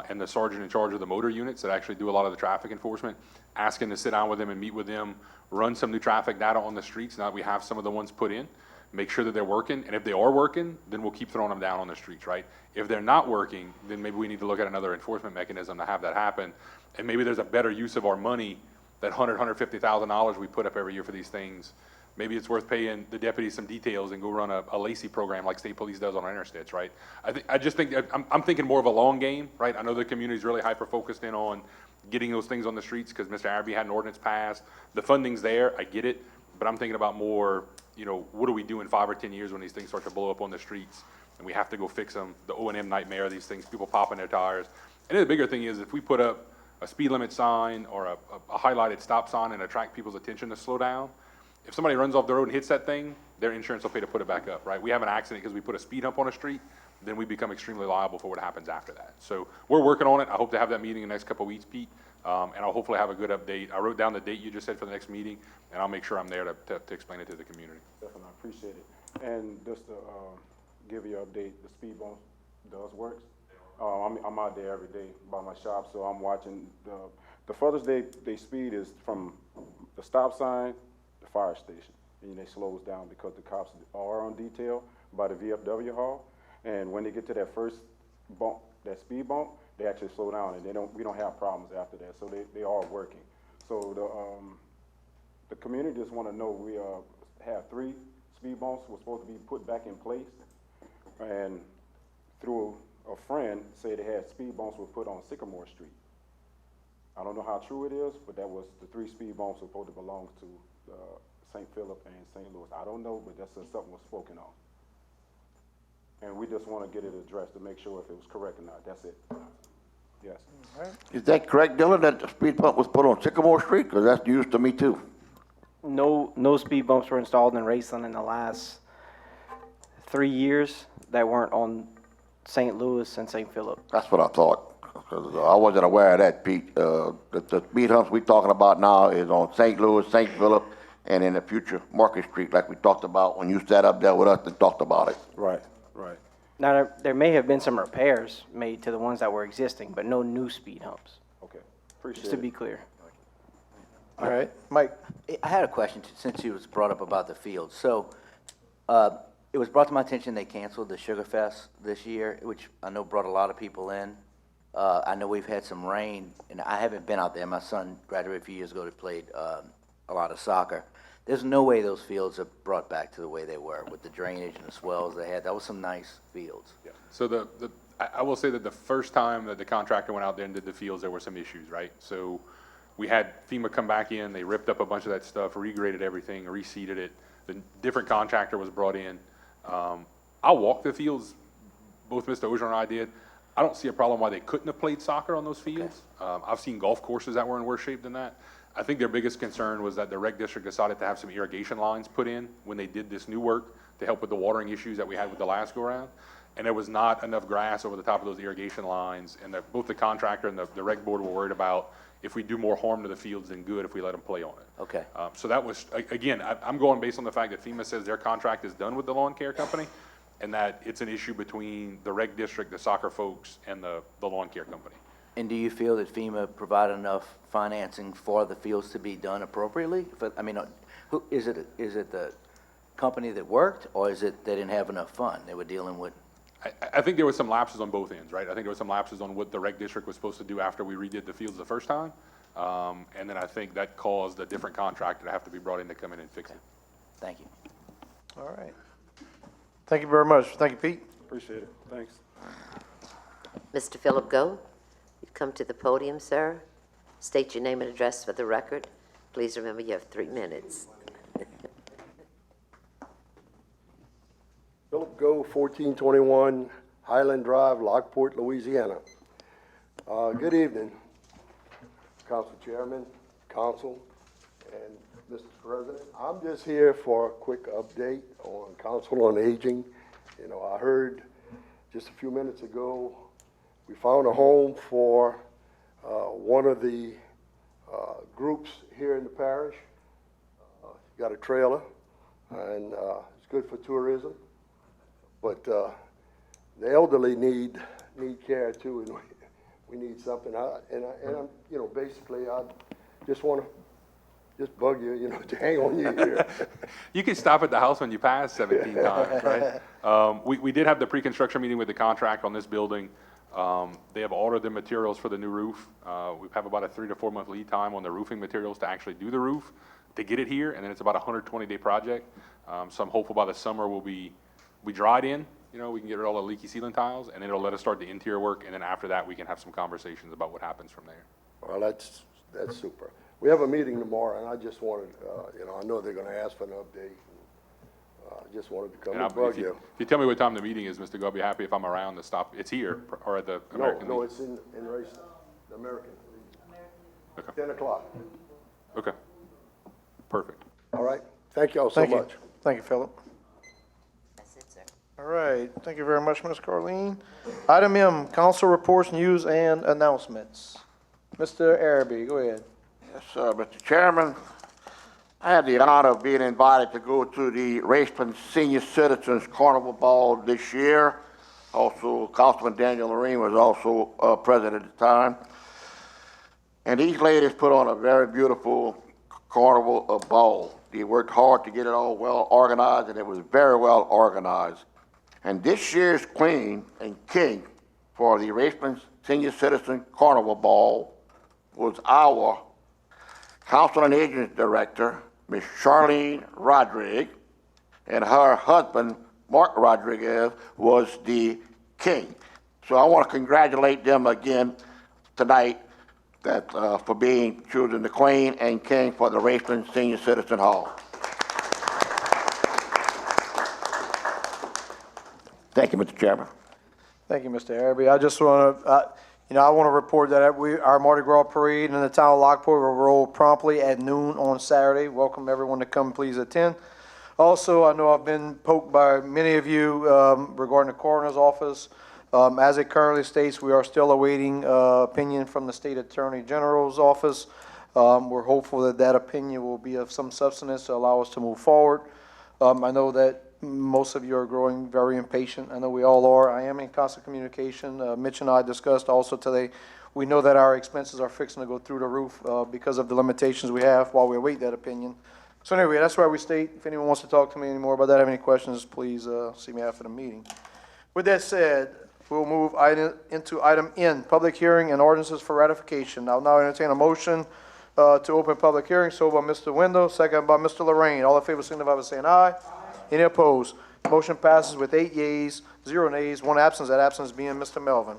and the sergeant in charge of the motor units that actually do a lot of the traffic enforcement, asking to sit down with them and meet with them, run some new traffic data on the streets now that we have some of the ones put in, make sure that they're working, and if they are working, then we'll keep throwing them down on the streets, right? If they're not working, then maybe we need to look at another enforcement mechanism to have that happen, and maybe there's a better use of our money, that $150,000 we put up every year for these things. Maybe it's worth paying the deputies some details and go run a Lacey program like state police does on our interstates, right? I just think, I'm thinking more of a long game, right? I know the community's really hyper-focused in on getting those things on the streets because Mr. Arabi had an ordinance passed. The funding's there, I get it, but I'm thinking about more, you know, what do we do in 5 or 10 years when these things start to blow up on the streets and we have to go fix them, the O&M nightmare, these things, people popping their tires. And then the bigger thing is if we put up a speed limit sign or a highlighted stop sign and attract people's attention to slow down, if somebody runs off the road and hits that thing, their insurance will pay to put it back up, right? We have an accident because we put a speed hump on a street, then we become extremely liable for what happens after that. So we're working on it. I hope to have that meeting in the next couple of weeks, Pete, and I'll hopefully have a good update. I wrote down the date you just said for the next meeting, and I'll make sure I'm there to explain it to the community. Definitely, I appreciate it. And just to give you an update, the speed bump does work. I'm out there every day by my shop, so I'm watching. The furthest they speed is from the stop sign, the fire station, and they slows down because the cops are on detail by the VFW hall. And when they get to that first bump, that speed bump, they actually slow down, and we don't have problems after that. So they are working. So the community just want to know we have 3 speed bumps were supposed to be put back in place, and through a friend said they had speed bumps were put on Sycamore Street. I don't know how true it is, but that was the 3 speed bumps were supposed to belong to St. Philip and St. Louis. I don't know, but that's something was spoken on. And we just want to get it addressed to make sure if it was correct or not. That's it. Yes. Is that correct, Dylan, that the speed bump was put on Sycamore Street? Because that's news to me too. No speed bumps were installed in Raceland in the last 3 years that weren't on St. Louis and St. Philip. That's what I thought. 'Cause I wasn't aware of that, Pete. The speed humps we're talking about now is on St. Louis, St. Philip, and in the future, Market Street, like we talked about when you sat up there with us and talked about it. Right, right. Now, there may have been some repairs made to the ones that were existing, but no new speed humps, Okay, appreciate just to it. be clear. All right, Mike. I had a question since you was brought up about the field. So, it was brought to my attention they canceled the Sugar Fest this year, which I know brought a lot of people in. I know we've had some rain, and I haven't been out there. My son graduated a few years ago. He played a lot of soccer. There's no way those fields are brought back to the way they were with the drainage and the swells they had. That was some nice fields. Yeah. So I will say that the first time that the contractor went out there and did the fields, there were some issues, right? So we had FEMA come back in, they ripped up a bunch of that stuff, regraded everything, reseeded it. The different contractor was brought in. I walked the fields, both Mr. Oger and I did. I don't see a problem why they couldn't have played soccer on those fields. Okay. I've seen golf courses that were in worse shape than that. I think their biggest concern was that the rec district decided to have some irrigation lines put in when they did this new work to help with the watering issues that we had with the last go-around. And there was not enough grass over the top of those irrigation lines, and both the contractor and the rec board were worried about if we do more harm to the fields than good if we let them play on it. Okay. So that was, again, I'm going based on the fact that FEMA says their contract is done with the lawn care company, and that it's an issue between the rec district, the soccer folks, and the lawn care company. And do you feel that FEMA provided enough financing for the fields to be done appropriately? I mean, is it the company that worked, or is it they didn't have enough fund? They were dealing with. I think there was some lapses on both ends, right? I think there was some lapses on what the rec district was supposed to do after we redid the fields the first time. And then I think that caused a different contractor to have to be brought in to come in and fix it. Thank you. All right. Thank you very much. Thank you, Pete. Appreciate it. Thanks. Mr. Philip Goh, you've come to the podium, sir. State your name and address for the record. Please remember you have 3 minutes. Philip Goh, 1421 Highland Drive, Lockport, Louisiana. Good evening, Council Chairman, Council, and Mr. President. I'm just here for a quick update on Council on Aging. You know, I heard just a few minutes ago, we found a home for one of the groups here in the parish. Got a trailer, and it's good for tourism. But the elderly need care too, and we need something. And I'm, you know, basically, I just want to just bug you, you know, to hang on you here. You can stop at the house when you pass 17 times, right? We did have the pre-construction meeting with the contract on this building. They have ordered the materials for the new roof. We have about a 3 to 4 month lead time on the roofing materials to actually do the roof, to get it here, and then it's about a 120-day project. So I'm hopeful by the summer we dried in, you know, we can get rid of all the leaky ceiling tiles, and then it'll let us start the interior work, and then after that, we can have some conversations about what happens from there. Well, that's super. We have a meeting tomorrow, and I just wanted, you know, I know they're going to ask for an update. I just wanted to come and bug you. If you tell me what time the meeting is, Mr. Go, I'll be happy if I'm around to stop. It's here, or at the American No, Legion? it's in race, the American Legion. Okay. 10 o'clock. Okay. Perfect. All right. Thank you all so Thank you. much. Thank you, Philip. That's it, sir. All right, thank you very much, Ms. Carleen. Item M, council reports, news, and announcements. Mr. Araby, go ahead. Yes, sir, Mr. Chairman. I had the honor of being invited to go to the Raceland Senior Citizens Carnival Ball this year. Also, Councilman Daniel Loreen was also present at the time. And these ladies put on a very beautiful carnival ball. They worked hard to get it all well organized, and it was very well organized. And this year's queen and king for the Raceland Senior Citizen Carnival Ball was our Council on Aging Director, Ms. Charlene Rodriguez, and her husband, Mark Rodriguez, was the king. So I want to congratulate them again tonight for being chosen the queen and king for the Raceland Senior Citizen Hall. Thank you, Mr. Chairman. Thank you, Mr. Araby. I just want to, I want to report that our Mardi Gras parade in the town of Lockport will roll promptly at noon on Saturday. Welcome everyone to come, please attend. Also, I know I've been poked by many of you regarding the coroner's office. As it currently states, we are still awaiting opinion from the State Attorney General's office. We're hopeful that that opinion will be of some substance to allow us to move forward. I know that most of you are growing very impatient. I know we all are. I am in constant communication. Mitch and I discussed also today. We know that our expenses are fixing to go through the roof because of the limitations we have while we await that opinion. So anyway, that's why we state. If anyone wants to talk to me anymore about that, have any questions, please see me after the meeting. With that said, we'll move into item N, public hearing and ordinances for ratification. I'll now entertain a motion to open public hearing. So by Mr. Wendell, second by Mr. Lorraine. All in favor signify by saying aye. Any opposed? Motion passes with 8 yeas, 0 nays, 1 absence. That absence being Mr. Melvin.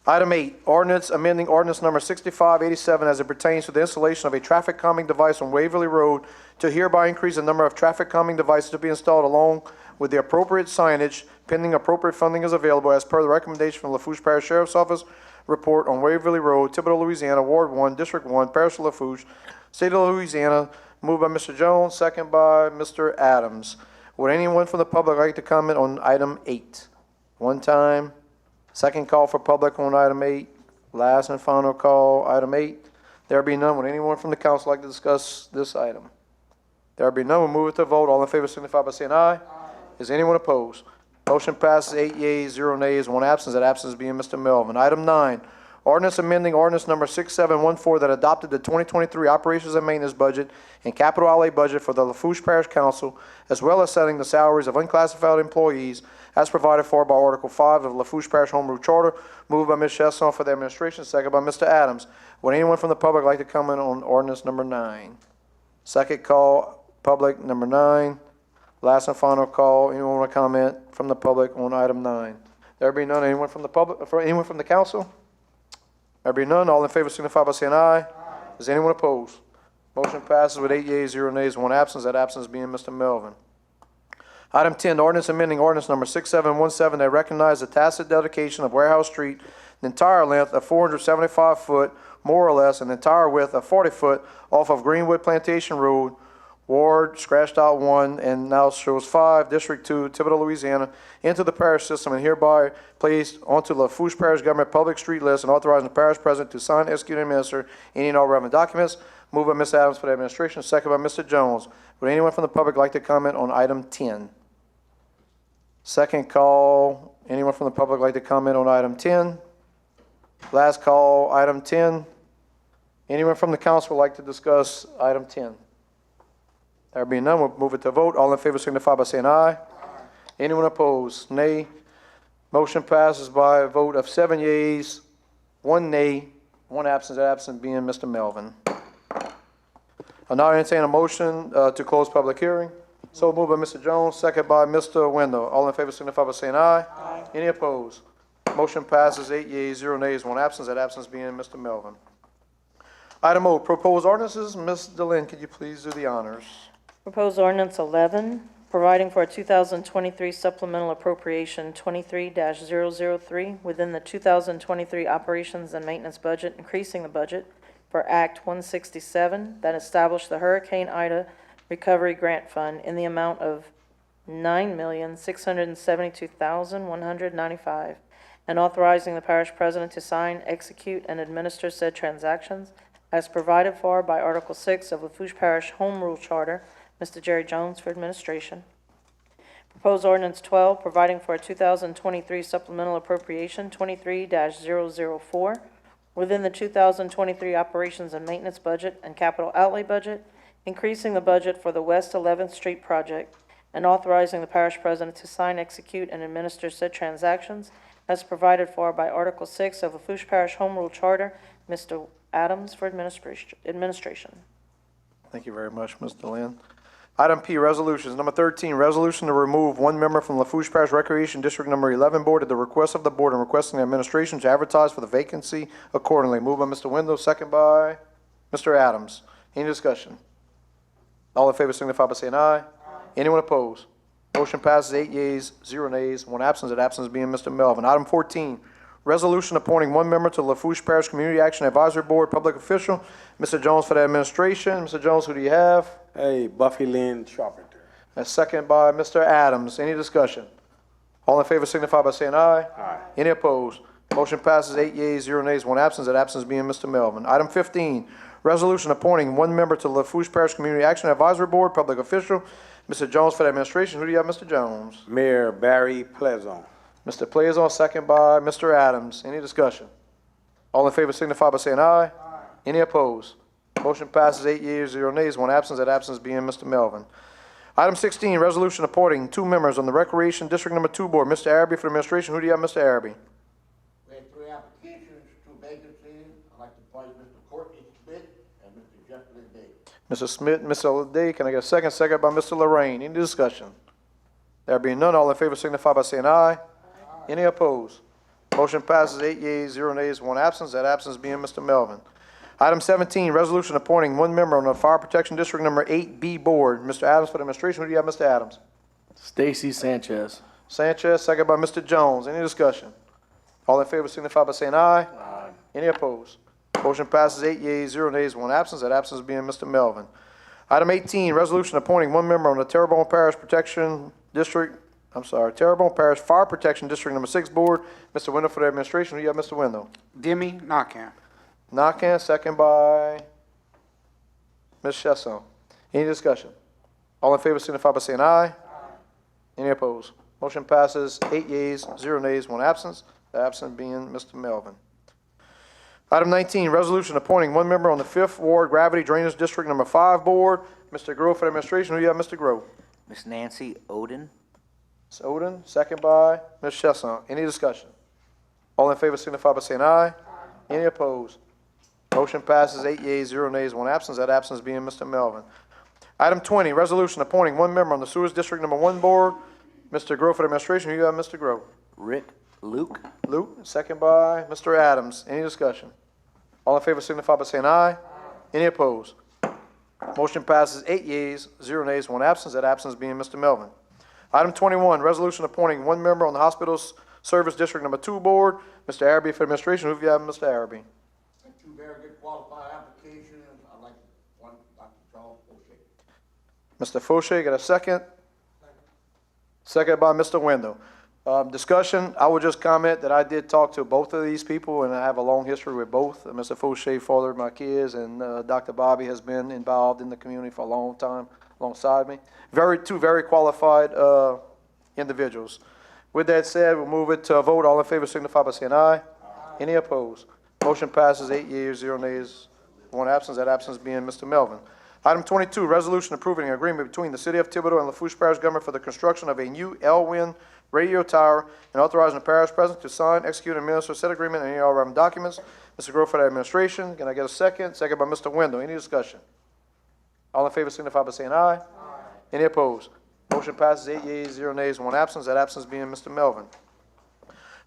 Item 8, ordinance amending ordinance number 6587 as it pertains to the installation of a traffic calming device on Waverly Road to hereby increase the number of traffic calming devices to be installed along with the appropriate signage pending appropriate funding is available as per the recommendation from Lafourche Parish Sheriff's Office report on Waverly Road, Thibodaux, Louisiana, Ward 1, District 1, Parish of Lafourche, State of Louisiana. Moved by Mr. Jones, second by Mr. Adams. Would anyone from the public like to comment on item 8? One time. Second call for public on item 8. Last and final call, item 8. There be none. Would anyone from the council like to discuss this item? There be none. We'll move it to vote. All in favor signify by saying aye. Is anyone opposed? Motion passes 8 yeas, 0 nays, 1 absence. That absence being Mr. Melvin. Item 9. Ordinance amending ordinance number 6714 that adopted the 2023 operations and maintenance budget and capital outlay budget for the Lafourche Parish Council, as well as setting the salaries of unclassified employees as provided for by Article 5 of the Lafourche Parish Home Rule Charter. Moved by Ms. Chesson for the administration, second by Mr. Adams. Would anyone from the public like to comment on ordinance number 9? Second call, public, number 9. Last and final call. Anyone want to comment from the public on item 9? There be none. Anyone from the public, anyone from the council? There be none. All in favor signify by saying aye. Is anyone opposed? Motion passes with 8 yeas, 0 nays, 1 absence. That absence being Mr. Melvin. Item 10, ordinance amending ordinance number 6717 that recognize the tacit dedication of Warehouse Street, the entire length of 475 foot, more or less, and the entire width of 40 foot off of Greenwood Plantation Road, Ward, scratched out 1, and now shows 5, District 2, Thibodaux, Louisiana, into the parish system and hereby placed onto Lafourche Parish Government Public Street List and authorizing the parish president to sign, execute, and administer any and all relevant documents. Moved by Ms. Adams for the administration, second by Mr. Jones. Would anyone from the public like to comment on item 10? Second call, anyone from the public like to comment on item 10? Last call, item 10. Anyone from the council would like to discuss item 10? There being none, we'll move it to vote. All in favor signify by saying aye. Anyone opposed? Nay. Motion passes by a vote of 7 yeas, 1 nay, 1 absent, that absent being Mr. Melvin. I'll now entertain a motion to close public hearing. So moved by Mr. Jones, second by Mr. Wendell. All in favor signify by saying aye. Aye. Any opposed? Motion passes 8 yeas, 0 nays, 1 absence, that absence being Mr. Melvin. Item O, proposed ordinances. Ms. DeLynn, could you please do the honors? Proposed ordinance 11, providing for a 2023 supplemental appropriation 23-003 within the 2023 operations and maintenance budget, increasing the budget for Act 167 that established the Hurricane Ida Recovery Grant Fund in the amount of $9,672,195 and authorizing the parish president to sign, execute, and administer said transactions as provided for by Article 6 of Lafourche Parish Home Rule Charter. Mr. Jerry Jones for administration. Proposed ordinance 12, providing for a 2023 supplemental appropriation 23-004 within the 2023 operations and maintenance budget and capital outlay budget, increasing the budget for the West 11th Street project and authorizing the parish president to sign, execute, and administer said transactions as provided for by Article 6 of Lafourche Parish Home Rule Charter. Mr. Adams for administration. Thank you very much, Ms. DeLynn. Item P, resolutions. Number 13, resolution to remove 1 member from Lafourche Parish Recreation District Number 11 Board at the request of the board and requesting the administration to advertise for the vacancy accordingly. Moved by Mr. Wendell, second by Mr. Adams. Any discussion? All in favor signify by saying aye. Aye. Anyone opposed? Motion passes 8 yeas, 0 nays, 1 absence, that absence being Mr. Melvin. Item 14, resolution appointing 1 member to Lafourche Parish Community Action Advisory Board, public official. Mr. Jones for the administration. Mr. Jones, who do you have? Hey, Buffy Lynn Sharpenter. And second by Mr. Adams. Any discussion? All in favor signify by saying aye. Aye. Any opposed? Motion passes 8 yeas, 0 nays, 1 absence, that absence being Mr. Melvin. Item 15, resolution appointing 1 member to Lafourche Parish Community Action Advisory Board, public official. Mr. Jones for the administration. Who do you have, Mr. Jones? Mayor Barry Plezon. Mr. Plaison, second by Mr. Adams. Any discussion? All in favor signify by saying aye. Aye. Any opposed? Motion passes 8 yeas, 0 nays, 1 absence, that absence being Mr. Melvin. Item 16, resolution appointing 2 members on the Recreation District Number 2 Board. Mr. Araby for the administration. Who do you have, Mr. Araby? We had 3 applications, 2 vacancies. I'd like to appoint Mr. Courtney Smith and Mr. Jeffrey Day. Mr. Smith, Mr. Day, can I get a second? Second by Mr. Lorraine. Any discussion? There being none, all in favor signify by saying aye. Aye. Any opposed? Motion passes 8 yeas, 0 nays, 1 absence, that absence being Mr. Melvin. Item 17, resolution appointing 1 member on the Fire Protection District Number 8B Board. Mr. Adams for the administration. Who do you have, Mr. Adams? Stacy Sanchez. Sanchez, second by Mr. Jones. Any discussion? All in favor signify by saying aye. Aye. Any opposed? Motion passes 8 yeas, 0 nays, 1 absence, that absence being Mr. Melvin. Item 18, resolution appointing 1 member on the Terrebonne Parish Fire Protection District Number 6 Board. Mr. Wendell for the administration. Who do you have, Mr. Wendell? Demi Nakam. Nakam, second by Ms. Chesson. Any discussion? All in favor signify by saying aye. Aye. Any opposed? Motion passes 8 yeas, 0 nays, 1 absence. The absent being Mr. Melvin. Item 19, resolution appointing 1 member on the 5th Ward Gravity Drainage District Number 5 Board. Mr. Grove for the administration. Who do you have, Mr. Grove? Miss Nancy Oden. Ms. Oden, second by Ms. Chesson. Any discussion? All in favor signify by saying aye. Aye. Any opposed? Motion passes 8 yeas, 0 nays, 1 absence. That absence being Mr. Melvin. Item 20, resolution appointing 1 member on the Sewers District Number 1 Board. Mr. Grove for the administration. Who do you have, Mr. Grove? Rick Luke. Luke, second by Mr. Adams. Any discussion? All in favor signify by saying aye. Aye. Any opposed? Motion passes 8 yeas, 0 nays, 1 absence. That absence being Mr. Melvin. Item 21, resolution appointing one member on the Hospital Service District Number 2 Board. Mr. Araby for administration. Who do you have, Mr. Araby? Two very good qualified applications. I'd like one, Dr. Charles O'Shea. Mr. Fauché, got a second? Second by Mr. Wendell. Discussion, I would just comment that I did talk to both of these people, and I have a long history with both. Mr. Fauché fathered my kids, and Dr. Bobby has been involved in the community for a long time alongside me. Two very qualified individuals. With that said, we'll move it to a vote. All in favor signify by saying aye. Any opposed? Motion passes 8 yeas, 0 nays, 1 absence. That absence being Mr. Melvin. Item 22, resolution approving an agreement between the City of Thibodeau and Lafourche Parish government for the construction of a new L-Win radio tower and authorizing the parish president to sign, execute, and administer said agreement and any all relevant documents. Mr. Grove for the administration. Can I get a second? Second by Mr. Wendell. Any discussion? All in favor signify by saying aye. Any opposed? Motion passes 8 yeas, 0 nays, 1 absence. That absence being Mr. Melvin.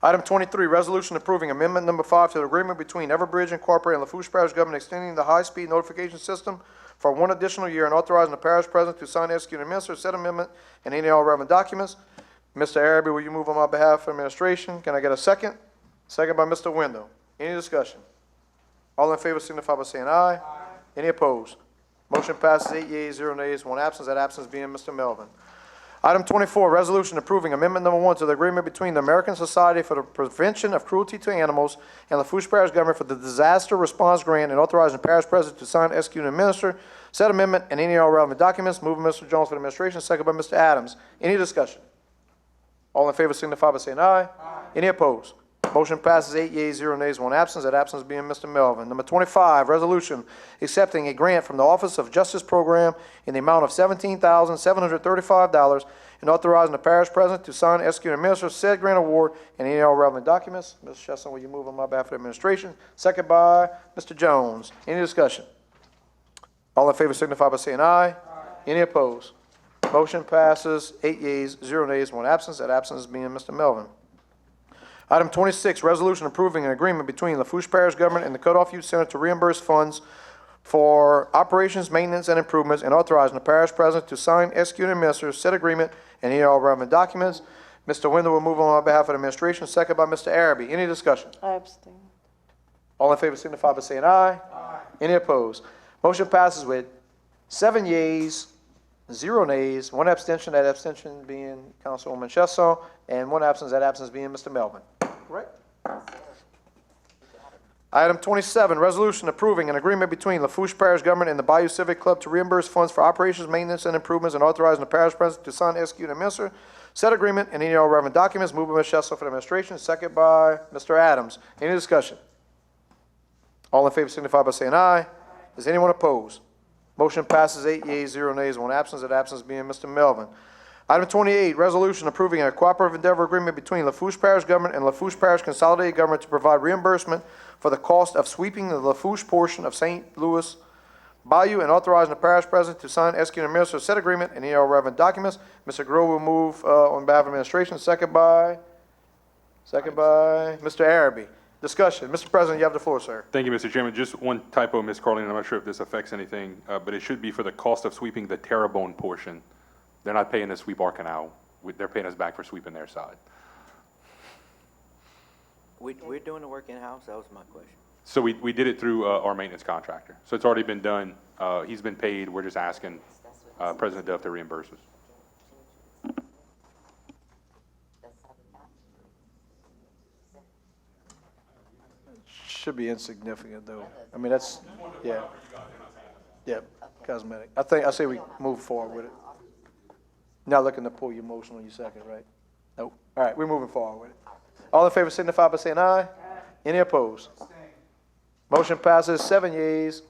Item 23, resolution approving amendment number 5 to the agreement between Everbridge Incorporated and Lafourche Parish government extending the high-speed notification system for 1 additional year and authorizing the parish president to sign, execute, and administer said amendment and any all relevant documents. Mr. Araby, will you move on my behalf for administration? Can I get a second? Second by Mr. Wendell. Any discussion? All in favor signify by saying aye. Any opposed? Motion passes 8 yeas, 0 nays, 1 absence. That absence being Mr. Melvin. Item 24, resolution approving amendment number 1 to the agreement between the American Society for the Prevention of Cruelty to Animals and Lafourche Parish government for the disaster response grant and authorizing the parish president to sign, execute, and administer said amendment and any all relevant documents. Moving Mr. Jones for the administration, second by Mr. Adams. Any discussion? All in favor signify by saying aye. Any opposed? Motion passes 8 yeas, 0 nays, 1 absence. That absence being Mr. Melvin. Number 25, resolution accepting a grant from the Office of Justice Program in the amount of $17,735 and authorizing the parish president to sign, execute, and administer said grant award and any all relevant documents. Mr. Chesson, will you move on my behalf of the administration? Second by Mr. Jones. Any discussion? All in favor signify by saying aye. Any opposed? Motion passes 8 yeas, 0 nays, 1 absence. That absence being Mr. Melvin. Item 26, resolution approving an agreement between Lafourche Parish government and the Cutoff Youth Center to reimburse funds for operations, maintenance, and improvements, and authorizing the parish president to sign, execute, and administer said agreement and any all relevant documents. Mr. Wendell will move on behalf of the administration, second by Mr. Araby. Any discussion? I abstain. All in favor signify by saying aye. Any opposed? Motion passes with 7 yeas, 0 nays, 1 abstention. That abstention being Councilwoman Chesson, and 1 absence. That absence being Mr. Melvin. Correct? Item 27, resolution approving an agreement between Lafourche Parish government and the Bayou Civic Club to reimburse funds for operations, maintenance, and improvements, and authorizing the parish president to sign, execute, and administer said agreement and any all relevant documents. Moved by Ms. Chesson for the administration, second by Mr. Adams. Any discussion? All in favor signify by saying aye. Is anyone opposed? Motion passes 8 yeas, 0 nays, 1 absence. That absence being Mr. Melvin. Item 28, resolution approving a cooperative endeavor agreement between Lafourche Parish government and Lafourche Parish Consolidated Government to provide reimbursement for the cost of sweeping the Lafourche portion of St. Louis Bayou and authorizing the parish president to sign, execute, and administer said agreement and any all relevant documents. Mr. Grove will move on behalf of administration, second by Mr. Araby. Discussion. Mr. President, you have the floor, sir. Thank you, Mr. Chairman. Just one typo, Ms. Carlin. I'm not sure if this affects anything, but it should be for the cost of sweeping the Terrebonne portion. They're not paying us to sweep our canal. They're paying us back for sweeping their side. We're doing the work in-house? That was my question. So we did it through our maintenance contractor. So it's already been done. He's been paid. We're just asking President Duff to reimburse us. Should be insignificant, though. I mean, that's, yeah. Yeah, cosmetic. I say we move forward with it. Not looking to pull your motion on your second, right? Nope. All right, we're moving forward with it. All in favor signify by saying aye. Any opposed? Motion passes 7 yeas,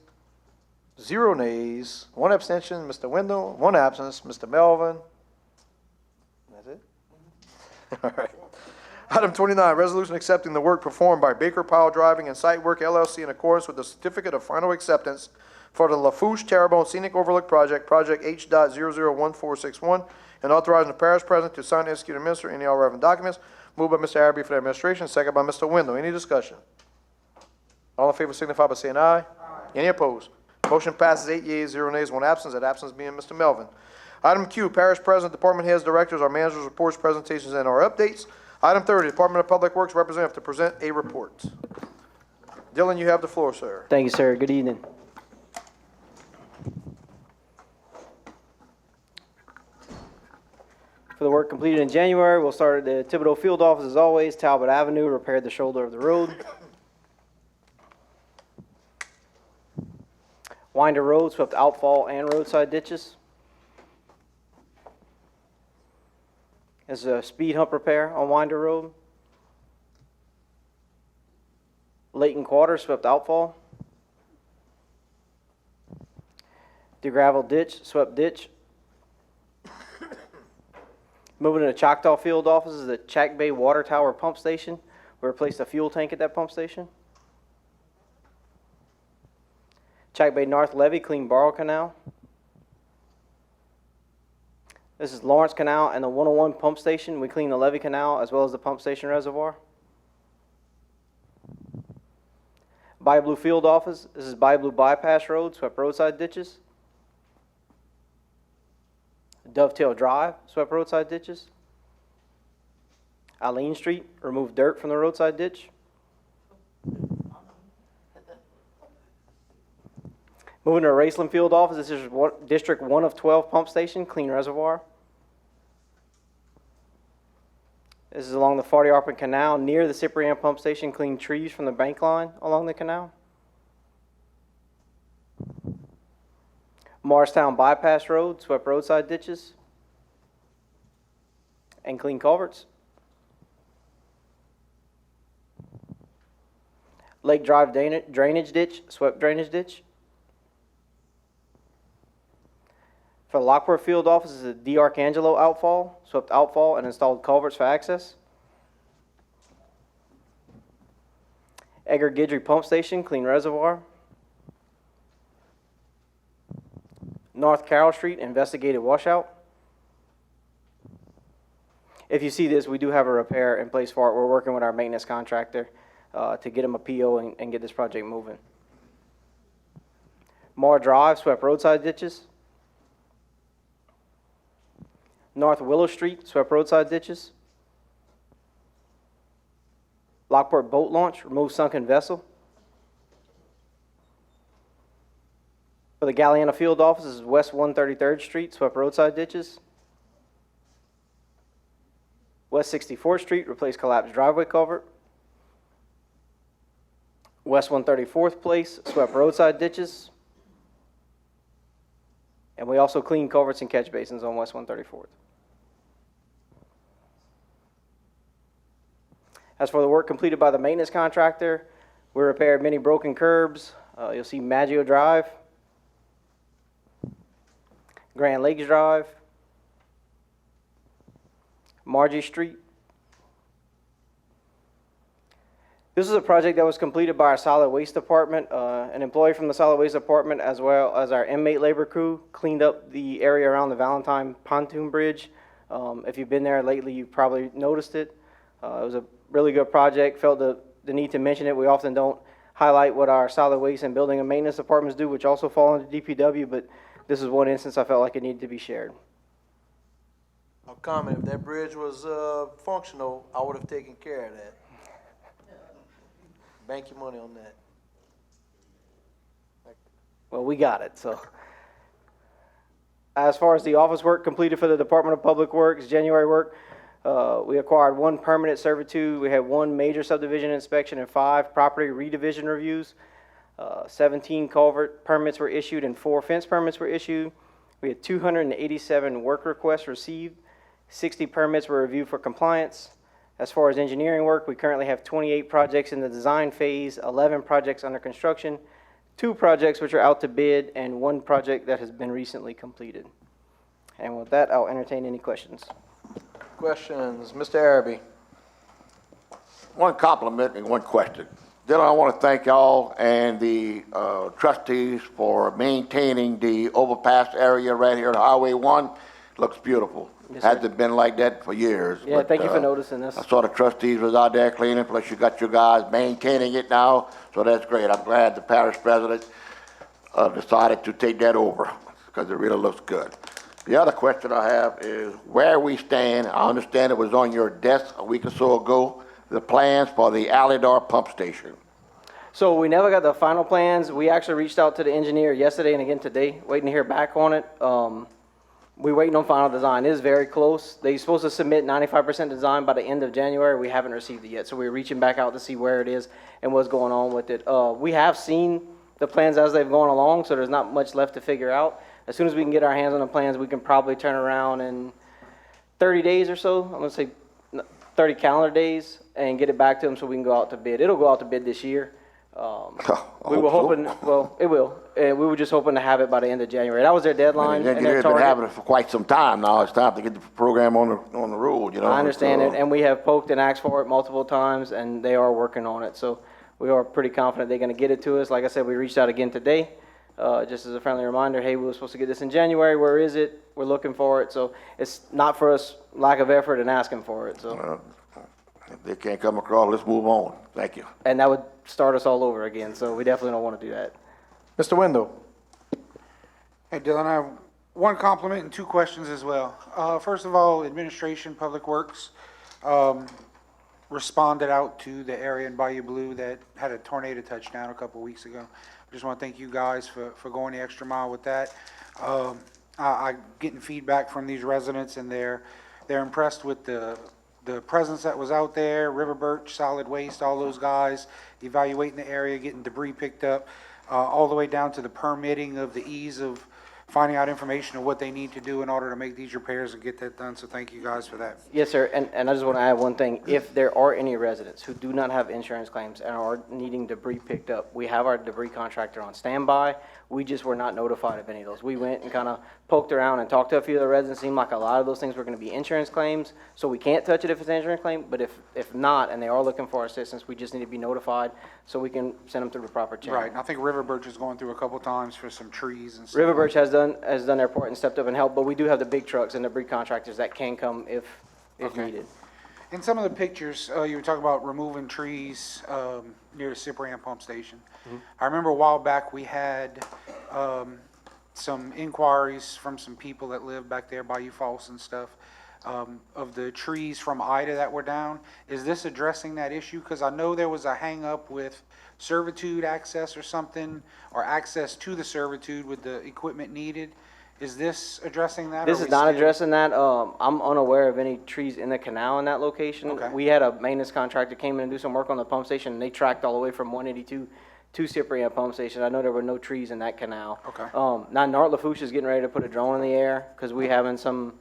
0 nays, 1 abstention. Mr. Wendell, 1 absence. Mr. Melvin. That's it? All right. Item 29, resolution accepting the work performed by Baker Powell Driving and Site Work LLC in accordance with the certificate of final acceptance for the Lafourche Terrebonne Scenic Overlook Project, Project H.001461, and authorizing the parish president to sign, execute, and administer any all relevant documents. Moved by Mr. Araby for the administration, second by Mr. Wendell. Any discussion? All in favor signify by saying aye. Any opposed? Motion passes 8 yeas, 0 nays, 1 absence. That absence being Mr. Melvin. Item Q, Parish President, Department Heads, Directors, our managers' reports, presentations, and our updates. Item 30, Department of Public Works Representative to present a report. Dylan, you have the floor, sir. Thank you, sir. Good evening. For the work completed in January, we'll start at the Thibodeau Field Office as always. Talbot Avenue, repaired the shoulder of the road. Winder Road, swept outfall and roadside ditches. This is a speed hump repair on Winder Road. Layton Quarter, swept outfall. DeGravel ditch, swept ditch. Moving to the Choctaw Field Office is the Chack Bay Water Tower Pump Station. We replaced a fuel tank at that pump station. Chack Bay North Levee, clean Barrow Canal. This is Lawrence Canal and the 101 pump station. We clean the levee canal as well as the pump station reservoir. Bayou Blue Field Office. This is Bayou Blue Bypass Road, swept roadside ditches. Dovetail Drive, swept roadside ditches. Alene Street, removed dirt from the roadside ditch. Moving to Raceland Field Office, this is District 1 of 12 pump station, clean reservoir. This is along the Farty-Arpin Canal near the Cyprian pump station, clean trees from the bank line along the canal. Morristown Bypass Road, swept roadside ditches and clean culverts. Lake Drive drainage ditch, swept drainage ditch. For the Lockport Field Office is the DiArcangelo outfall, swept outfall and installed culverts for access. Edgar Guidry Pump Station, clean reservoir. North Carroll Street, investigated washout. If you see this, we do have a repair in place for it. We're working with our maintenance contractor to get him a PO and get this project moving. Moore Drive, swept roadside ditches. North Willow Street, swept roadside ditches. Lockport Boat Launch, removed sunken vessel. For the Galliana Field Office is West 133rd Street, swept roadside ditches. West 64th Street, replaced collapsed driveway culvert. West 134th Place, swept roadside ditches. And we also cleaned culverts and catch basins on West 134th. As for the work completed by the maintenance contractor, we repaired many broken curbs. You'll see Maggio Drive, Grand Lakes Drive, Margie Street. This is a project that was completed by our solid waste department. An employee from the solid waste department as well as our inmate labor crew cleaned up the area around the Valentine Pontoon Bridge. If you've been there lately, you've probably noticed it. It was a really good project. Felt the need to mention it. We often don't highlight what our solid waste and building and maintenance departments do, which also fall under DPW, but this is one instance I felt like it needed to be shared. I'll comment, if that bridge was functional, I would have taken care of that. Bank your money on that. Well, we got it, so. As far as the office work completed for the Department of Public Works, January work, we acquired 1 permanent servitude. We had 1 major subdivision inspection and 5 property redivision reviews. 17 culvert permits were issued and 4 fence permits were issued. We had 287 work requests received. 60 permits were reviewed for compliance. As far as engineering work, we currently have 28 projects in the design phase, 11 projects under construction, 2 projects which are out to bid, and 1 project that has been recently completed. And with that, I'll entertain any questions. Questions, Mr. Araby? One compliment and one question. Dylan, I want to thank y'all and the trustees for maintaining the overpass area right here on Highway 1. Looks beautiful. Yes, sir. Hasn't been like that for years. Yeah, thank you for noticing this. I saw the trustees was out there cleaning, plus you got your guys maintaining it now, so that's great. I'm glad the parish president decided to take that over, because it really looks good. The other question I have is where we stand. I understand it was on your desk a week or so ago, the plans for the Alydar pump station. So we never got the final plans. We actually reached out to the engineer yesterday and again today, waiting to hear back on it. We're waiting on final design. It is very close. They're supposed to submit 95% design by the end of January. We haven't received it yet, so we're reaching back out to see where it is and what's going on with it. We have seen the plans as they've gone along, so there's not much left to figure out. As soon as we can get our hands on the plans, we can probably turn around in 30 days or so. I'm gonna say 30 calendar days and get it back to them so we can go out to bid. It'll go out to bid this year. We were hoping, well, it will. We were just hoping to have it by the end of January. That was their deadline. And they've been having it for quite some time now. It's time to get the program on the road, you know. I understand it, and we have poked and asked for it multiple times, and they are working on it. So we are pretty confident they're going to get it to us. Like I said, we reached out again today, just as a friendly reminder. Hey, we were supposed to get this in January. Where is it? We're looking for it. So it's not for us lack of effort in asking for it. So. If they can't come across, let's move on. Thank you. And that would start us all over again, so we definitely don't want to do that. Mr. Wendell? Hey, Dylan, I have one compliment and two questions as well. First of all, Administration, Public Works, responded out to the area in Bayou Blue that had a tornado touchdown a couple weeks ago. I just want to thank you guys for going the extra mile with that. I'm getting feedback from these residents, and they're impressed with the presence that was out there, River Birch, Solid Waste, all those guys evaluating the area, getting debris picked up, all the way down to the permitting of the ease of finding out information of what they need to do in order to make these repairs and get that done. So thank you guys for that. Yes, sir, and I just want to add one thing. If there are any residents who do not have insurance claims and are needing debris picked up, we have our debris contractor on standby. We just were not notified of any of those. We went and kind of poked around and talked to a few of the residents. Seemed like a lot of those things were going to be insurance claims, so we can't touch it if it's an insurance claim. But if not, and they are looking for assistance, we just need to be notified so we can send them through the proper channel. Right, and I think River Birch is going through a couple times for some trees and stuff. River Birch has done their part and stepped up and helped, but we do have the big trucks and debris contractors that can come if needed. In some of the pictures, you were talking about removing trees near the Cyprian pump station. I remember a while back we had some inquiries from some people that live back there by Falls and stuff of the trees from Ida that were down. Is this addressing that issue? Because I know there was a hang up with servitude access or something, or access to the servitude with the equipment needed. Is this addressing that? This is not addressing that. I'm unaware of any trees in the canal in that location. Okay. We had a maintenance contractor came in and do some work on the pump station, and they tracked all the way from 182 to Cyprian pump station. I know there were no trees in that canal. Okay. Now, Lafourche is getting ready to put a drone in the air because we having some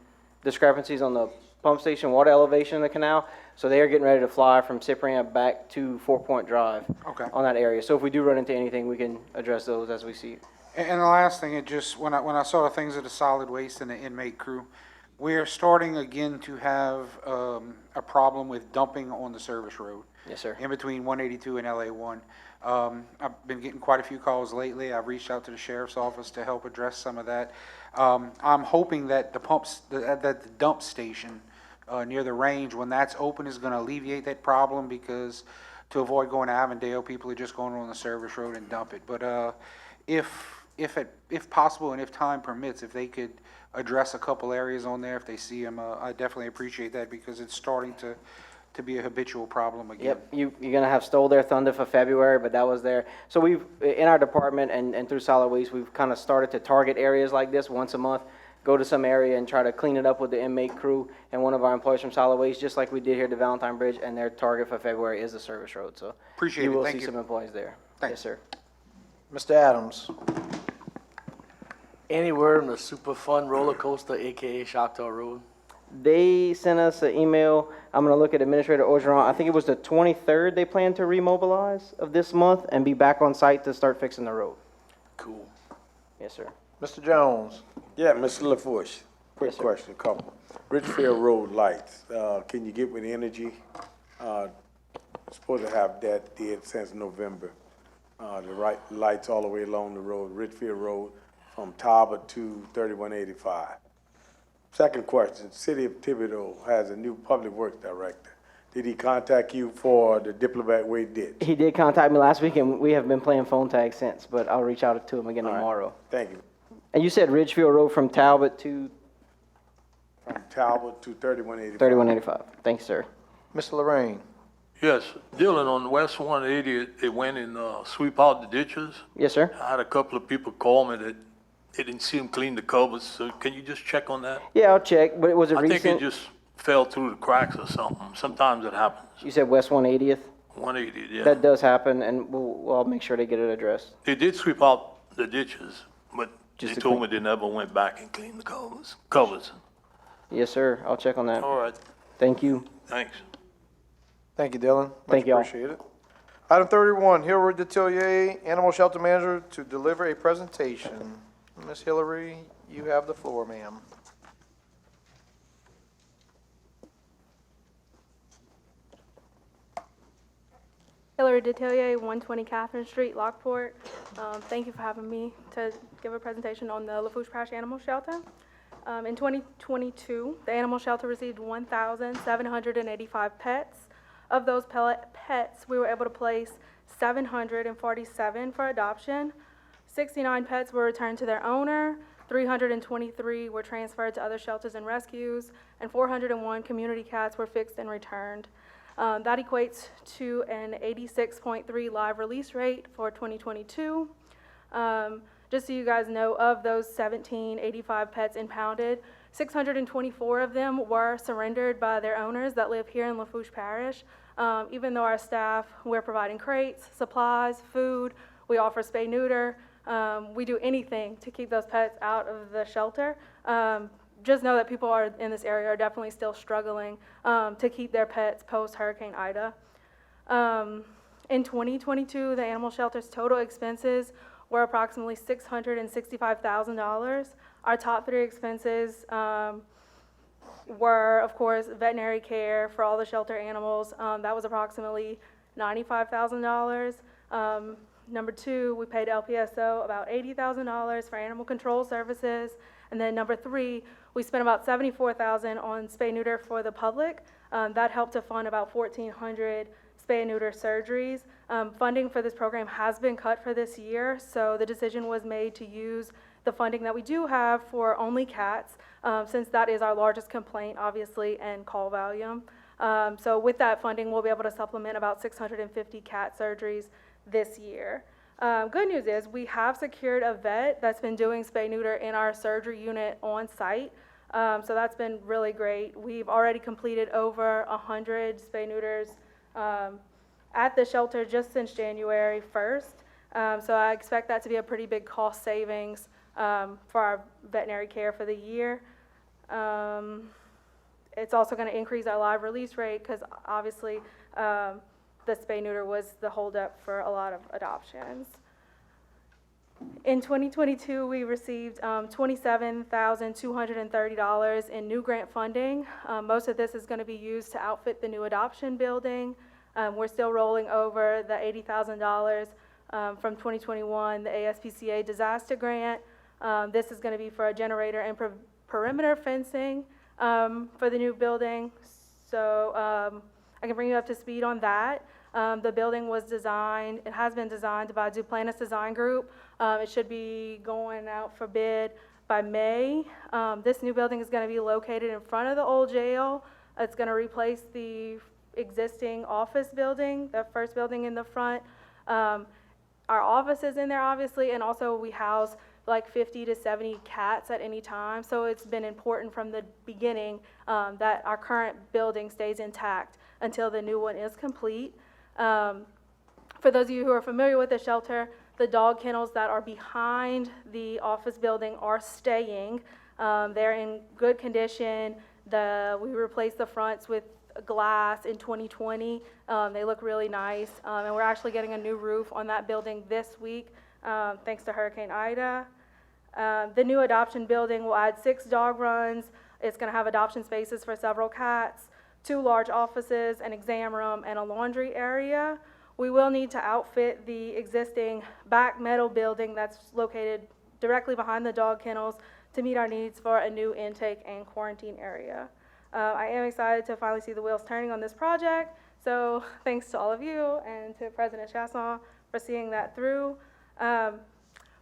discrepancies on the pump station water elevation in the canal. So they are getting ready to fly from Cyprian back to 4 Point Drive on that area. So if we do run into anything, we can address those as we see it. And the last thing, it just, when I saw the things of the solid waste and the inmate crew, we are starting again to have a problem with dumping on the service road. Yes, sir. In between 182 and LA 1. I've been getting quite a few calls lately. I've reached out to the sheriff's office to help address some of that. I'm hoping that the dump station near the range, when that's open, is going to alleviate that problem, because to avoid going to Avondale, people are just going on the service road and dump it. But if possible and if time permits, if they could address a couple areas on there, if they see them, I definitely appreciate that, because it's starting to be a habitual problem again. Yep, you're going to have stole their thunder for February, but that was there. So we've, in our department and through solid waste, we've kind of started to target areas like this once a month, go to some area and try to clean it up with the inmate crew and one of our employees from solid waste, just like we did here at the Valentine Bridge, and their target for February is the service road. So Appreciate you it. will Thank see you. some employees there. Thanks. Yes, sir. Mr. Adams? Any word on the super fun roller coaster, AKA Choctaw Road? They sent us an email. I'm going to look at Administrator Orgeron. I think it was the 23rd they plan to remobilize of this month and be back on site to start fixing the road. Cool. Yes, sir. Mr. Jones? Yeah, Mr. Lafourche, quick Yes, sir. question, couple. Richfield Road lights, can you get with Energy? Supposed to have that did since November. The right lights all the way along the road, Richfield Road, from Talbot to 3185. Second question, City of Thibodeau has a new public works director. Did he contact you for the Diplomat Way ditch? He did contact me last week, and we have been playing phone tag since, but I'll reach out to him again All right. tomorrow. Thank you. And you said Ridgefield Road from Talbot to from Talbot to 3185. 3185. Thanks, sir. Mr. Lorraine? Yes, Dylan, on West 180, they went and sweep out the ditches. Yes, sir. I had a couple of people call me that they didn't see them clean the covers, so can you just check on that? Yeah, I'll check, but was it I recent? think it just fell through the cracks or something. Sometimes it happens. You said West 180th? 180, yeah. That does happen, and I'll make sure they get it addressed. They did sweep out the ditches, but Just they to told clean- me they never went back and cleaned the covers. Yes, sir. I'll check on that. All right, Thank you. thanks. Thank you, Dylan. Thank y'all. Much appreciated. Item 31, Hillary Detillier, Animal Shelter Manager, to deliver a presentation. Ms. Hillary, you have the floor, ma'am. Hillary Detillier, 120 Catherine Street, Lockport. Thank you for having me to give a presentation on the Lafourche Parish Animal Shelter. In 2022, the animal shelter received 1,785 pets. Of those pets, we were able to place 747 for adoption. 69 pets were returned to their owner, 323 were transferred to other shelters and rescues, and 401 community cats were fixed and returned. That equates to an 86.3 live release rate for 2022. Just so you guys know, of those 1,785 pets impounded, 624 of them were surrendered by their owners that live here in Lafourche Parish. Even though our staff, we're providing crates, supplies, food, we offer spay-neuter, we do anything to keep those pets out of the shelter. Just know that people in this area are definitely still struggling to keep their pets post-Hurricane Ida. In 2022, the animal shelter's total expenses were approximately $665,000. Our top three expenses were, of course, veterinary care for all the shelter animals. That was approximately $95,000. Number two, we paid LPSO about $80,000 for animal control services. And then number three, we spent about $74,000 on spay-neuter for the public. That helped to fund about 1,400 spay and neuter surgeries. Funding for this program has been cut for this year, so the decision was made to use the funding that we do have for only cats, since that is our largest complaint, obviously, and call volume. So with that funding, we'll be able to supplement about 650 cat surgeries this year. Good news is we have secured a vet that's been doing spay-neuter in our surgery unit on site. So that's been really great. We've already completed over 100 spay-neuters at the shelter just since January 1st. So I expect that to be a pretty big cost savings for our veterinary care for the year. It's also going to increase our live release rate because obviously the spay-neuter was the holdup for a lot of adoptions. In 2022, we received $27,230 in new grant funding. Most of this is going to be used to outfit the new adoption building. We're still rolling over the $80,000 from 2021, the ASPCA disaster grant. This is going to be for a generator and perimeter fencing for the new building. So I can bring you up to speed on that. The building was designed, it has been designed by Duplantis Design Group. It should be going out for bid by May. This new building is going to be located in front of the old jail. It's going to replace the existing office building, the first building in the front. Our office is in there, obviously, and also we house like 50 to 70 cats at any time. So it's been important from the beginning that our current building stays intact until the new one is complete. For those of you who are familiar with the shelter, the dog kennels that are behind the office building are staying. They're in good condition. We replaced the fronts with glass in 2020. They look really nice. And we're actually getting a new roof on that building this week, thanks to Hurricane Ida. The new adoption building will add 6 dog runs. It's going to have adoption spaces for several cats, 2 large offices, an exam room, and a laundry area. We will need to outfit the existing back metal building that's located directly behind the dog kennels to meet our needs for a new intake and quarantine area. I am excited to finally see the wheels turning on this project, so thanks to all of you and to President Chasson for seeing that through.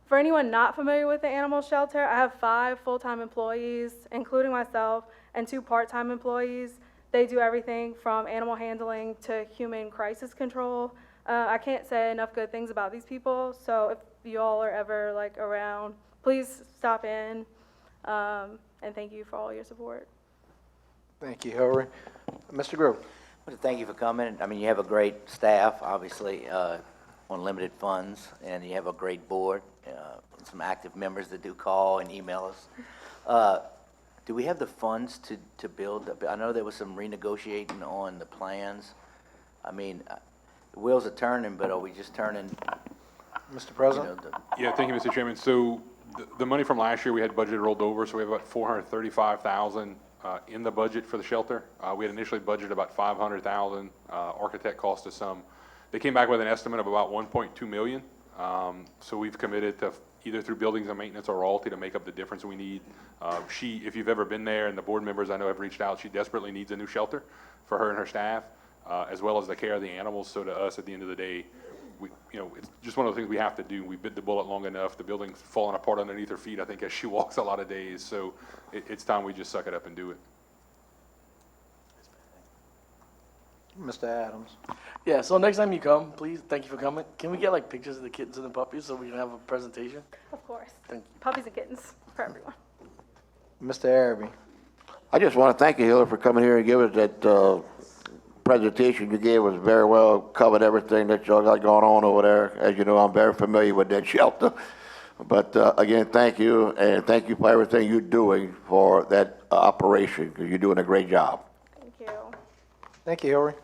For anyone not familiar with the animal shelter, I have 5 full-time employees, including myself, and 2 part-time employees. They do everything from animal handling to human crisis control. I can't say enough good things about these people, so if you all are ever like around, please stop in, and thank you for all your support. Thank you, Hillary. Mr. Grove. Well, thank you for coming. I mean, you have a great staff, obviously, on limited funds, and you have a great board, some active members that do call and email us. Do we have the funds to build? I know there was some renegotiating on the plans. I mean, the wheels are turning, but are we just turning? Mr. President? Yeah, thank you, Mr. Chairman. So the money from last year we had budgeted rolled over, so we have about $435,000 in the budget for the shelter. We had initially budgeted about $500,000. Architect cost us some. They came back with an estimate of about $1.2 million. So we've committed to either through buildings and maintenance or royalty to make up the difference we need. If you've ever been there, and the board members I know have reached out, she desperately needs a new shelter for her and her staff, as well as the care of the animals. So to us, at the end of the day, it's just one of the things we have to do. We bit the bullet long enough. The building's falling apart underneath her feet, I think, as she walks a lot of days. So it's time we just suck it up and do it. Mr. Adams. Yeah, so next time you come, please, thank you for coming. Can we get like pictures of the kittens and the puppies so we can have a presentation? Of course. Thank you. Puppies and kittens for everyone. Mr. Araby. I just want to thank you, Hillary, for coming here and giving us that presentation you gave us. Very well covered everything that y'all got going on over there. As you know, I'm very familiar with that shelter. But again, thank you, and thank you for everything you're doing for that operation, because you're doing a great job. Thank you. Thank you, Hillary.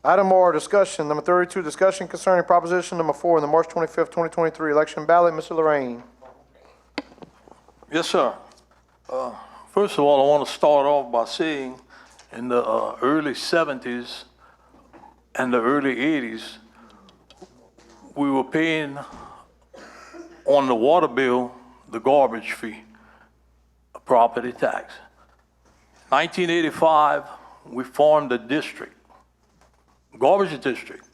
Item R, discussion, number 32, discussion concerning proposition number 4 in the March 25th, 2023 election ballot. Mr. Lorraine. Yes, sir. First of all, I want to start off by saying in the early 70s and the early 80s, we were paying on the water bill the garbage fee, a property tax. 1985, we formed a district, garbage district,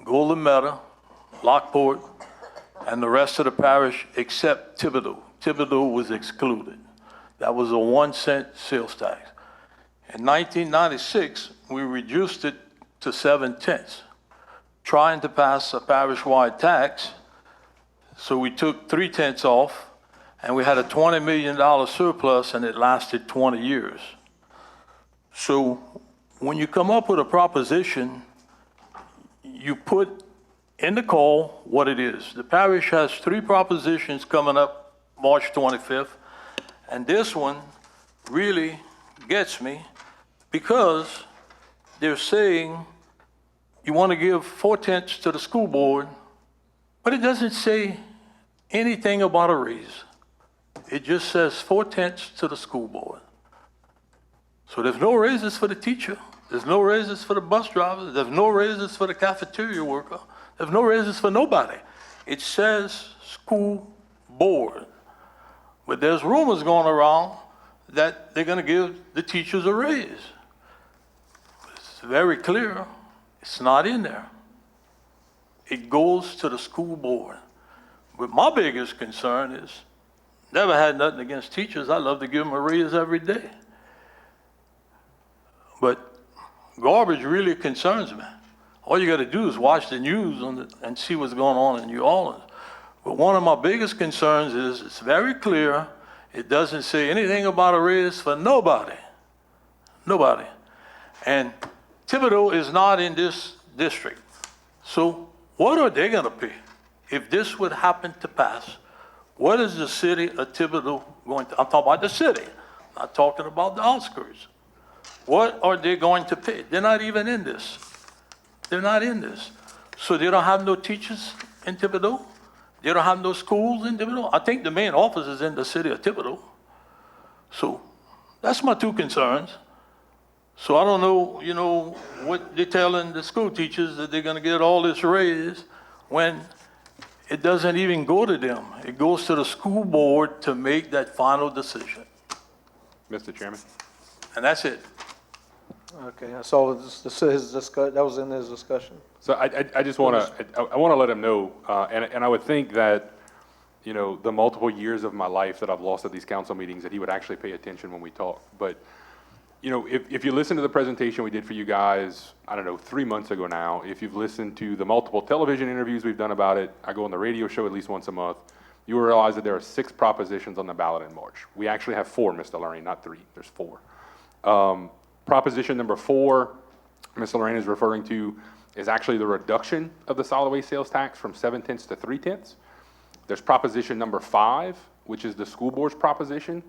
Golden Meadow, Lockport, and the rest of the parish except Thibodeau. Thibodeau was excluded. That was a 1-cent sales tax. In 1996, we reduced it to 7/10, trying to pass a parish-wide tax. So we took 3/10 off, and we had a $20 million surplus, and it lasted 20 years. So when you come up with a proposition, you put in the call what it is. The parish has 3 propositions coming up March 25th, and this one really gets me because they're saying you want to give 4/10 to the school board, but it doesn't say anything about a raise. It just says 4/10 to the school board. So there's no raises for the teacher. There's no raises for the bus driver. There's no raises for the cafeteria worker. There's no raises for nobody. It says school board. But there's rumors going around that they're going to give the teachers a raise. It's very clear. It's not in there. It goes to the school board. But my biggest concern is, never had nothing against teachers. I love to give them a raise every day. But garbage really concerns me. All you got to do is watch the news and see what's going on in New Orleans. But one of my biggest concerns is it's very clear. It doesn't say anything about a raise for nobody. Nobody. And Thibodeau is not in this district. So what are they going to pay? If this would happen to pass, what is the city of Thibodeau going to? I'm talking about the city, not talking about the outskirts. What are they going to pay? They're not even in this. They're not in this. So they don't have no teachers in Thibodeau? They don't have no schools in Thibodeau? I think the main office is in the city of Thibodeau. So that's my 2 concerns. So I don't know, what they're telling the school teachers that they're going to get all this raise when it doesn't even go to them. It goes to the school board to make that final decision. Mr. Chairman. And that's it. Okay, so that was in his discussion. So I just want to, I want to let him know, and I would think that you know, the multiple years of my life that I've lost at these council meetings, that he would actually pay attention when we talk. But, you know, if you listen to the presentation we did for you guys, I don't know, 3 months ago now, if you've listened to the multiple television interviews we've done about it, I go on the radio show at least once a month, you will realize that there are 6 propositions on the ballot in March. We actually have 4, Mr. Lorraine, not 3. There's 4. Proposition number 4, Ms. Lorraine is referring to, is actually the reduction of the solid waste sales tax from 7/10 to 3/10. There's proposition number 5, which is the school board's proposition,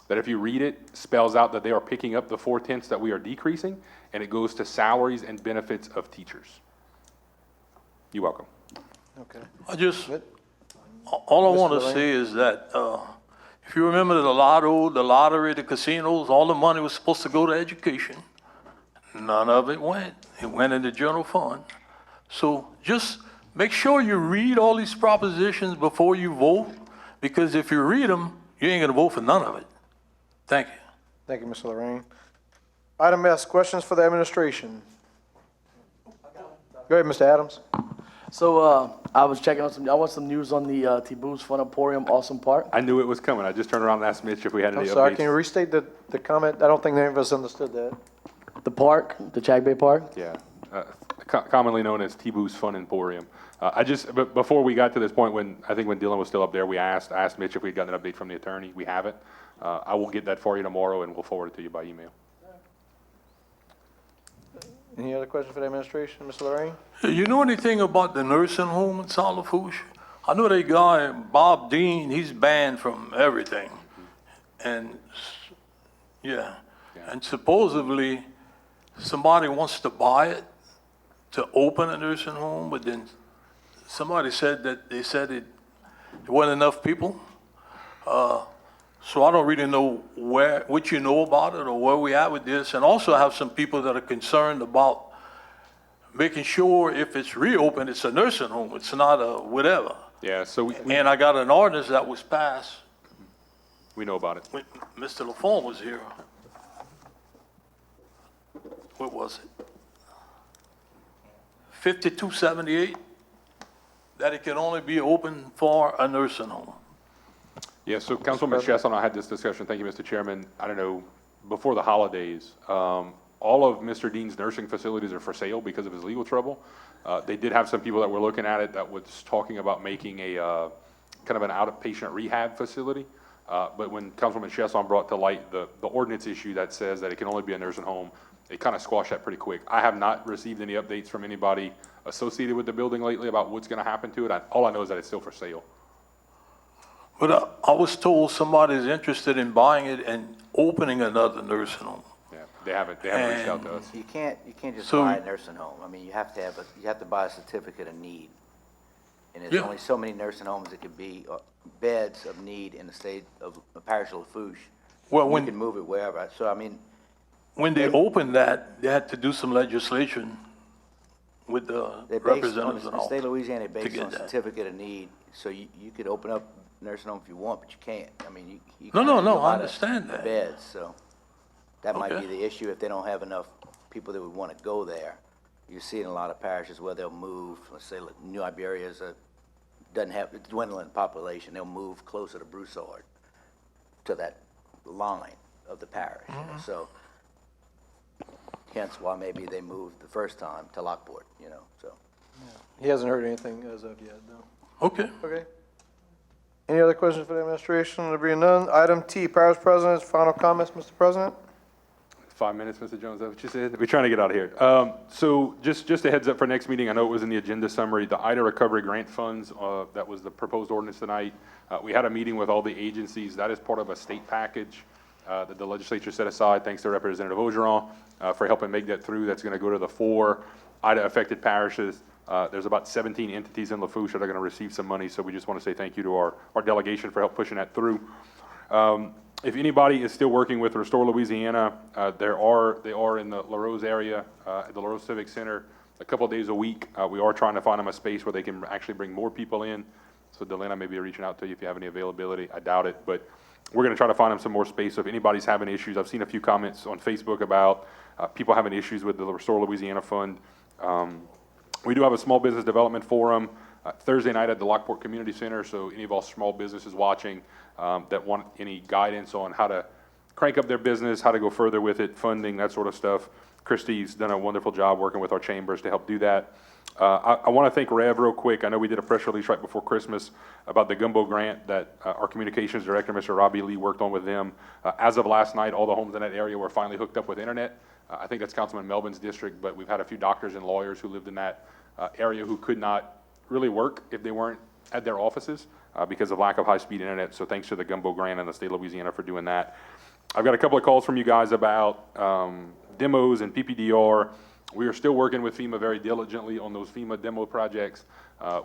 that if you read it, spells out that they are picking up the 4/10 that we are decreasing, and it goes to salaries and benefits of teachers. You're welcome. Okay. All I Mr. want to Lorraine? say is that, if you remember the lotto, the lottery, the casinos, all the money was supposed to go to education. None of it went. It went in the general fund. So just make sure you read all these propositions before you vote, because if you read them, you ain't gonna vote for none of it. Thank you. Thank you, Mr. Lorraine. Item S, questions for the administration. Go ahead, Mr. Adams. So, I was checking out I watched some news on the, T-Boo's Fun Emporium, Awesome Park. I knew it was coming. I just turned around and asked Mitch if we had any I'm updates. sorry, can you restate the comment? I don't think any of us understood that. The park, the Chag Bay Park. Yeah, commonly known as T-Boo's Fun Emporium. But before we got to this point, when Dylan was still up there, I asked Mitch if we'd gotten an update from the attorney. We haven't. I will get that for you tomorrow, and we'll forward it to you by email. Any other questions for the administration, Mr. Lorraine? You know anything about the nursing home in Lafourche? I know that guy, Bob Dean, he's banned from everything. And, yeah, and supposedly somebody wants to buy it to open a nursing home, but then somebody said that there wasn't enough people. So I don't really know what you know about it or where we at with this. And also I have some people that are concerned about making sure if it's reopened, it's a nursing home. It's not a whatever. Yeah, so and I got an ordinance that was passed. We know about it. When Mr. Lafourche was here. What was it? 5278, that it can only be open for a nursing home. Yeah, so Councilman Chess and I had this discussion, thank you, Mr. Chairman, I don't know, before the holidays. All of Mr. Dean's nursing facilities are for sale because of his legal trouble. They did have some people that were looking at it that was talking about making a kind of an outpatient rehab facility. But when Councilman Chesson brought to light the ordinance issue that says that it can only be a nursing home, it kind of squashed that pretty quick. I have not received any updates from anybody associated with the building lately about what's going to happen to it. All I know is that it's still for sale. But I was told somebody's interested in buying it and opening another nursing home. Yeah, they haven't reached out to us. You can't just buy a nursing home. I mean, you have to buy a certificate of need. And there's only so many nursing homes that could be beds of need in the state of Parish of Lafourche. Well, you can move it wherever. So, I mean, when they opened that, they had to do some legislation with the representatives and all. The state of Louisiana, to based get on that. certificate of need. So you could open up nursing home if you want, but you can't. I mean, you No, can't no, do a no, I lot of understand that. Beds, so that might Okay. be the issue if they don't have enough people that would want to go there. You see in a lot of parishes where they'll move, let's say like New Iberia doesn't have, it's dwindling population, they'll move closer to Broussard, to that line of the parish. You know, so hence why maybe they moved the first time to Lockport, you know, so. He hasn't heard anything as of yet, no. Okay. Okay. Any other questions for the administration? There being none. Item T, Parish President's final comments, Mr. President. 5 minutes, Mr. Jones, is that what you said? We're trying to get out of here. So just a heads up for next meeting, I know it was in the agenda summary, the IDA recovery grant funds, that was the proposed ordinance tonight. We had a meeting with all the agencies. That is part of a state package that the legislature set aside, thanks to Representative Ogeron, for helping make that through. That's going to go to the 4 IDA affected parishes. There's about 17 entities in Lafourche that are going to receive some money, so we just want to say thank you to our delegation for help pushing that through. If anybody is still working with Restore Louisiana, they are in the La Rose area, at the La Rose Civic Center, a couple of days a week. We are trying to find them a space where they can actually bring more people in. So Delana may be reaching out to you if you have any availability. I doubt it, but we're going to try to find them some more space. So if anybody's having issues, I've seen a few comments on Facebook about people having issues with the Restore Louisiana Fund. We do have a small business development forum Thursday night at the Lockport Community Center, so any of our small businesses watching that want any guidance on how to crank up their business, how to go further with it, funding, that sort of stuff. Christy's done a wonderful job working with our chambers to help do that. I want to thank Rev real quick. I know we did a press release right before Christmas about the Gumbo grant that our communications director, Mr. Robbie Lee, worked on with them. As of last night, all the homes in that area were finally hooked up with internet. I think that's Councilman Melvin's district, but we've had a few doctors and lawyers who lived in that area who could not really work if they weren't at their offices because of lack of high-speed internet. So thanks to the Gumbo grant and the state of Louisiana for doing that. I've got a couple of calls from you guys about demos and PPDR. We are still working with FEMA very diligently on those FEMA demo projects.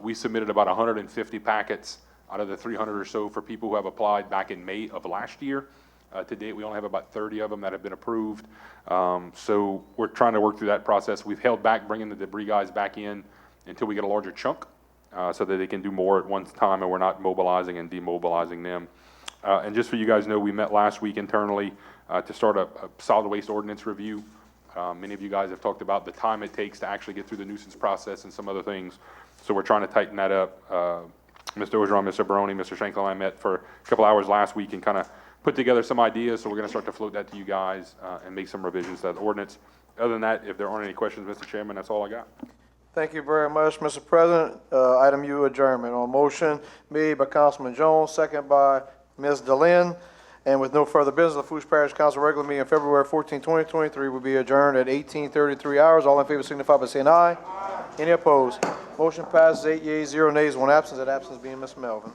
We submitted about 150 packets out of the 300 or so for people who have applied back in May of last year. To date, we only have about 30 of them that have been approved. So we're trying to work through that process. We've held back bringing the debris guys back in until we get a larger chunk so that they can do more at one time and we're not mobilizing and demobilizing them. And just so you guys know, we met last week internally to start a solid waste ordinance review. Many of you guys have talked about the time it takes to actually get through the nuisance process and some other things. So we're trying to tighten that up. Mr. Ogeron, Mr. Baroni, Mr. Shanklin and I met for a couple hours last week and kind of put together some ideas. So we're going to start to float that to you guys and make some revisions to that ordinance. Other than that, if there aren't any questions, Mr. Chairman, that's all I got. Thank you very much, Mr. President. Item U, adjournment. On motion made by Councilman Jones, second by Ms. Delenn. And with no further business, the Lafourche Parish Council regular meeting on February 14, 2023 will be adjourned at 18:33 hours. All in favor signify by saying aye. Any opposed? Motion passes 8 yeas, 0 nays, 1 absence. That absence being Ms. Melvin.